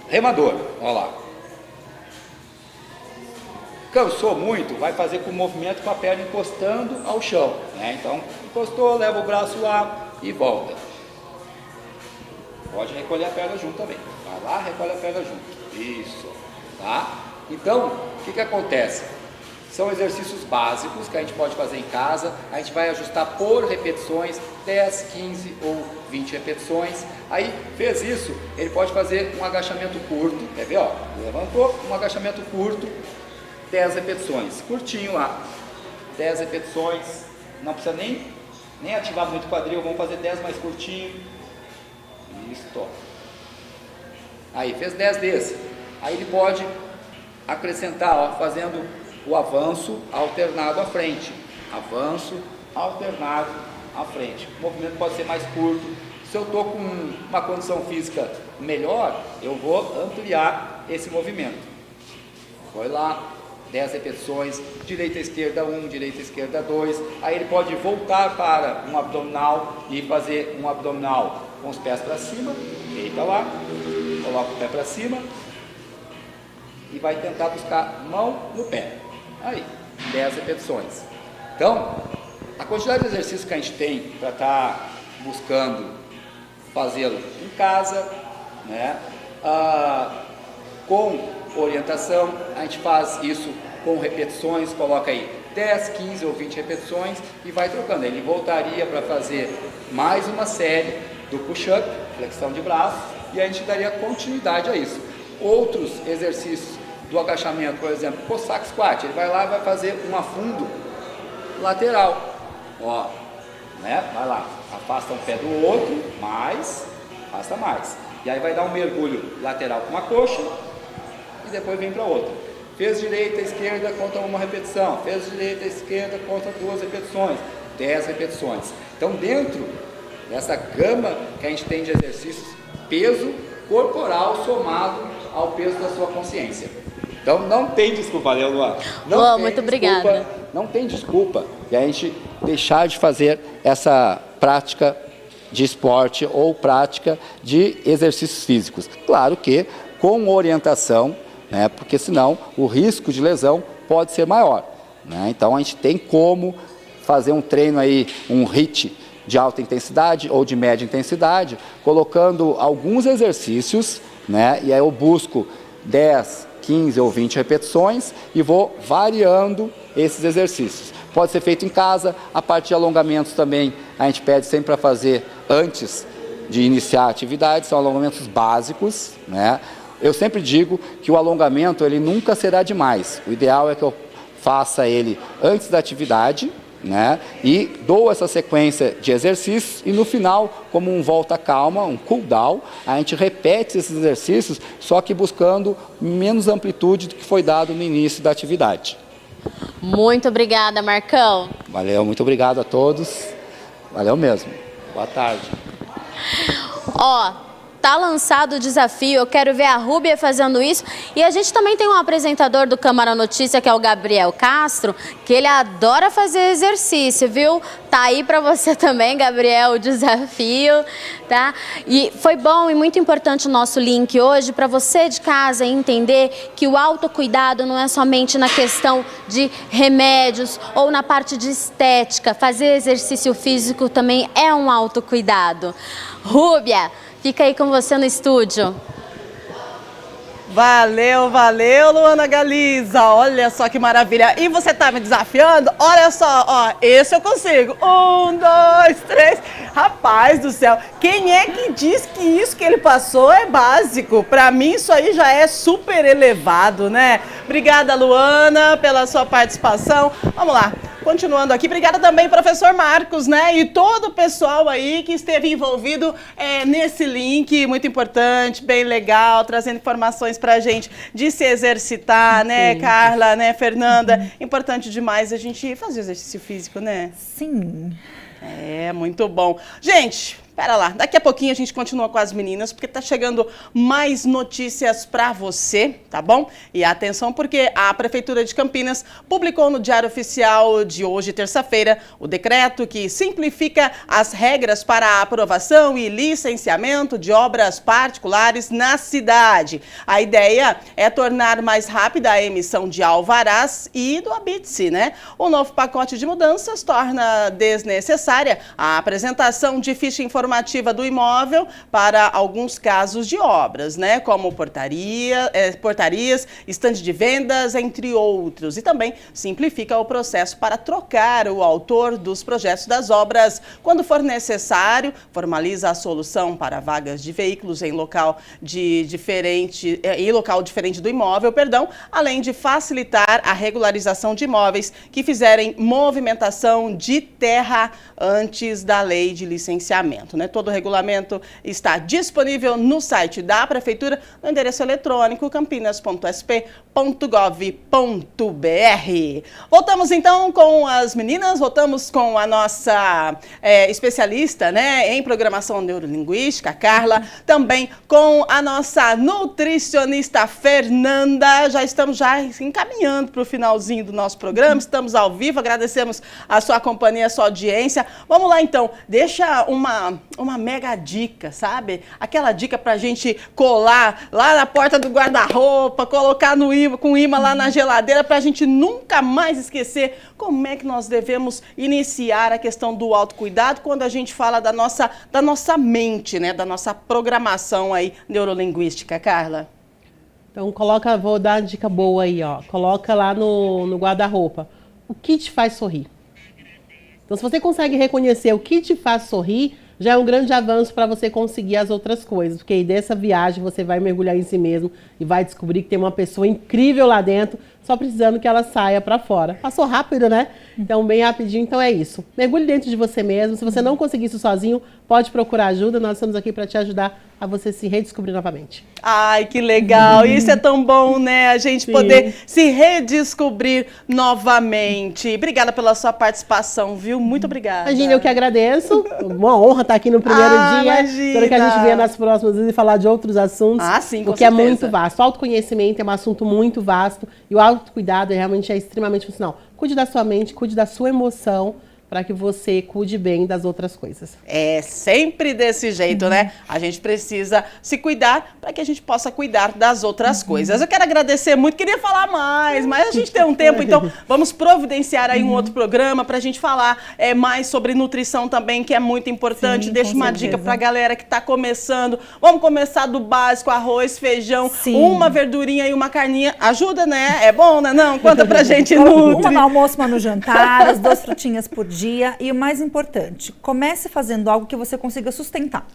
remador. Olha lá. Cansou muito, vai fazer com o movimento com a perna encostando ao chão, né? Então, encostou, leva o braço lá e volta. Pode recolher a perna junto também. Vai lá, recolhe a perna junto. Isso, tá? Então, o que acontece? São exercícios básicos que a gente pode fazer em casa. A gente vai ajustar por repetições, 10, 15 ou 20 repetições. Aí, fez isso, ele pode fazer um agachamento curto. Quer ver, ó? Levantou, um agachamento curto, 10 repetições. Curtinho lá. 10 repetições. Não precisa nem ativar muito o quadril. Vamos fazer 10 mais curtinho. Isso, top. Aí, fez 10 desse. Aí ele pode acrescentar, ó, fazendo o avanço alternado à frente. Avanço alternado à frente. O movimento pode ser mais curto. Se eu estou com uma condição física melhor, eu vou ampliar esse movimento. Foi lá, 10 repetições, direita, esquerda 1, direita, esquerda 2. Aí ele pode voltar para um abdominal e fazer um abdominal com os pés para cima. Deita lá, coloca o pé para cima e vai tentar buscar mão no pé. Aí, 10 repetições. Então, a quantidade de exercícios que a gente tem para estar buscando fazê-lo em casa, né? Com orientação, a gente faz isso com repetições, coloca aí 10, 15 ou 20 repetições e vai trocando. Ele voltaria para fazer mais uma série do push-up, flexão de braço, e a gente daria continuidade a isso. Outros exercícios do agachamento, por exemplo, Cossack Squat, ele vai lá e vai fazer um afundo lateral, ó, né? Vai lá, afasta um pé do outro, afasta mais, e aí vai dar um mergulho lateral com uma coxa e depois vem para outra. Fez direita, esquerda, conta uma repetição, fez direita, esquerda, conta 2 repetições, 10 repetições. Então, dentro dessa gama que a gente tem de exercícios, peso corporal somado ao peso da sua consciência. Então não tem desculpa, valeu, Luan. Muito obrigada. Não tem desculpa de a gente deixar de fazer essa prática de esporte ou prática de exercícios físicos. Claro que com orientação, né, porque senão o risco de lesão pode ser maior, né? Então a gente tem como fazer um treino aí, um HIIT de alta intensidade ou de média intensidade, colocando alguns exercícios, né? E aí eu busco 10, 15 ou 20 repetições e vou variando esses exercícios. Pode ser feito em casa, a parte de alongamentos também a gente pede sempre para fazer antes de iniciar a atividade, são alongamentos básicos, né? Eu sempre digo que o alongamento ele nunca será demais, o ideal é que eu faça ele antes da atividade, né? E dou essa sequência de exercícios e no final, como um volta calma, um cool down, a gente repete esses exercícios, só que buscando menos amplitude do que foi dado no início da atividade. Muito obrigada, Marcão. Valeu, muito obrigado a todos. Valeu mesmo. Boa tarde. Ó, tá lançado o desafio, eu quero ver a Rúbia fazendo isso. E a gente também tem um apresentador do Câmara Notícia, que é o Gabriel Castro, que ele adora fazer exercício, viu? Tá aí pra você também, Gabriel, o desafio, tá? E foi bom e muito importante o nosso link hoje para você de casa entender que o autocuidado não é somente na questão de remédios ou na parte de estética. Fazer exercício físico também é um autocuidado. Rúbia, fica aí com você no estúdio. Valeu, valeu, Luana Galiza. Olha só que maravilha. E você tá me desafiando? Olha só, ó, esse eu consigo. 1, 2, 3. Rapaz do céu, quem é que diz que isso que ele passou é básico? Pra mim isso aí já é super elevado, né? Obrigada, Luana, pela sua participação. Vamos lá. Continuando aqui, obrigada também, professor Marcos, né? E todo o pessoal aí que esteve envolvido nesse link, muito importante, bem legal, trazendo informações pra gente de se exercitar, né, Carla, né, Fernanda? Importante demais a gente fazer exercício físico, né? Sim. É, muito bom. Gente, pera lá, daqui a pouquinho a gente continua com as meninas, porque tá chegando mais notícias pra você, tá bom? E atenção, porque a Prefeitura de Campinas publicou no Diário Oficial de hoje, terça-feira, o decreto que simplifica as regras para a aprovação e licenciamento de obras particulares na cidade. A ideia é tornar mais rápida a emissão de alvarás e do habite-se, né? O novo pacote de mudanças torna desnecessária a apresentação de ficha informativa do imóvel para alguns casos de obras, né, como portarias, estande de vendas, entre outros. E também simplifica o processo para trocar o autor dos projetos das obras quando for necessário, formaliza a solução para vagas de veículos em local diferente do imóvel, além de facilitar a regularização de imóveis que fizerem movimentação de terra antes da lei de licenciamento, né? Todo o regulamento está disponível no site da Prefeitura, no endereço eletrônico campinas.sp.gov.br. Voltamos então com as meninas, voltamos com a nossa especialista, né, em programação neurolinguística, Carla, também com a nossa nutricionista Fernanda. Já estamos encaminhando para o finalzinho do nosso programa, estamos ao vivo, agradecemos a sua companhia, a sua audiência. Vamos lá então, deixa uma mega dica, sabe? Aquela dica pra gente colar lá na porta do guarda-roupa, colocar com imã lá na geladeira pra gente nunca mais esquecer como é que nós devemos iniciar a questão do autocuidado quando a gente fala da nossa mente, né? Da nossa programação aí neurolinguística, Carla. Então vou dar uma dica boa aí, ó. Coloca lá no guarda-roupa. O que te faz sorrir? Então, se você consegue reconhecer o que te faz sorrir, já é um grande avanço para você conseguir as outras coisas. Porque aí dessa viagem você vai mergulhar em si mesmo e vai descobrir que tem uma pessoa incrível lá dentro, só precisando que ela saia para fora. Passou rápido, né? Então, bem rapidinho. Então, é isso. Mergulhe dentro de você mesmo. Se você não conseguir isso sozinho, pode procurar ajuda. Nós estamos aqui para te ajudar a você se redescobrir novamente. Ai, que legal! Isso é tão bom, né? A gente poder se redescobrir novamente. Obrigada pela sua participação, viu? Muito obrigada. Imagina, eu que agradeço. Uma honra estar aqui no primeiro dia. Imagina. Espero que a gente venha nas próximas vezes e falar de outros assuntos. Sim, com porque certeza. É muito vasto. O autoconhecimento é um assunto muito vasto e o autocuidado realmente é extremamente funcional. Cuide da sua mente, cuide da sua emoção, para que você cuide bem das outras coisas. É sempre desse jeito, né? A gente precisa se cuidar para que a gente possa cuidar das outras coisas. Eu quero agradecer muito, queria falar mais, mas a gente tem um tempo, então vamos providenciar aí um outro programa para a gente falar mais sobre nutrição também, que é muito importante. Deixa uma dica para a galera que está começando. Vamos começar do básico, arroz, feijão, uma verdurinha e uma carninha. Ajuda, né? É bom, né? Não? Conta pra gente, Nutri. Uma no almoço, uma no jantar, as 2 frutinhas por dia. E o mais importante, comece fazendo algo que você consiga sustentar.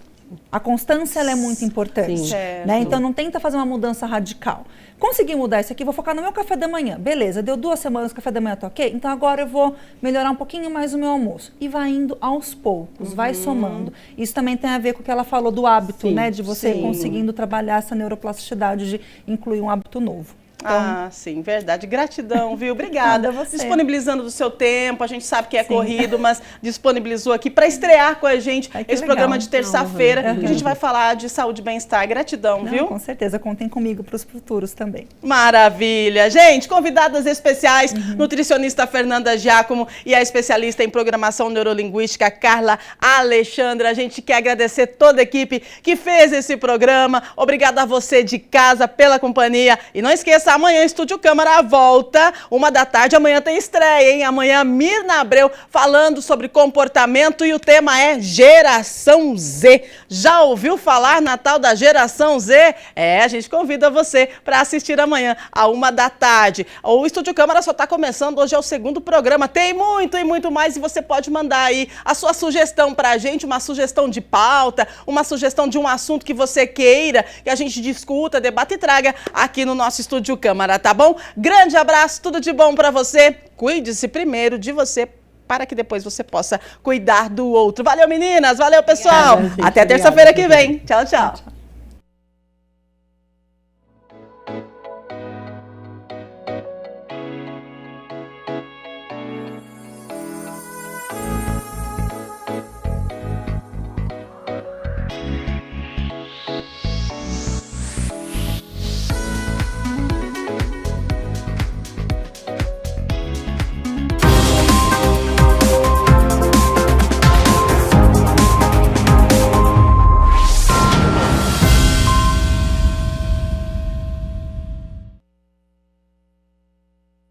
A constância ela é muito importante, né? Então não tenta fazer uma mudança radical. Consegui mudar isso aqui, vou focar no meu café da manhã. Beleza, deu 2 semanas, o café da manhã tá ok? Então agora eu vou melhorar um pouquinho mais o meu almoço. E vai indo aos poucos, vai somando. Isso também tem a ver com o que ela falou do hábito, né? De você conseguindo trabalhar essa neuroplasticidade de incluir um hábito novo. Então, sim, verdade. Gratidão, viu? Obrigada. Você. Disponibilizando do seu tempo, a gente sabe que é corrido, mas disponibilizou aqui para estrear com a gente esse programa de terça-feira, que a gente vai falar de saúde e bem-estar. Gratidão, viu? Com certeza, contem comigo para os futuros também. Maravilha. Gente, convidadas especiais, nutricionista Fernanda Giacomo e a especialista em programação neurolinguística Carla Alexandra. A gente quer agradecer toda a equipe que fez esse programa. Obrigada a você de casa pela companhia. E não esqueça começar amanhã, Estúdio Câmara volta, 13h. Amanhã tem estreia, hein? Amanhã, Mirna Abreu falando sobre comportamento e o tema é Geração Z. Já ouviu falar na tal da Geração Z? A gente convida você para assistir amanhã, à 13h. O Estúdio Câmara só está começando, hoje é o 2º programa. Tem muito e muito mais e você pode mandar aí a sua sugestão para a gente, uma sugestão de pauta, uma sugestão de um assunto que você queira, que a gente discuta, debata e traga aqui no nosso Estúdio Câmara, tá bom? Grande abraço, tudo de bom para você. Cuide-se primeiro de você, para que depois você possa cuidar do outro. Valeu, meninas. Valeu, pessoal. Obrigada, gente. Até terça-feira que vem. Tchau, tchau.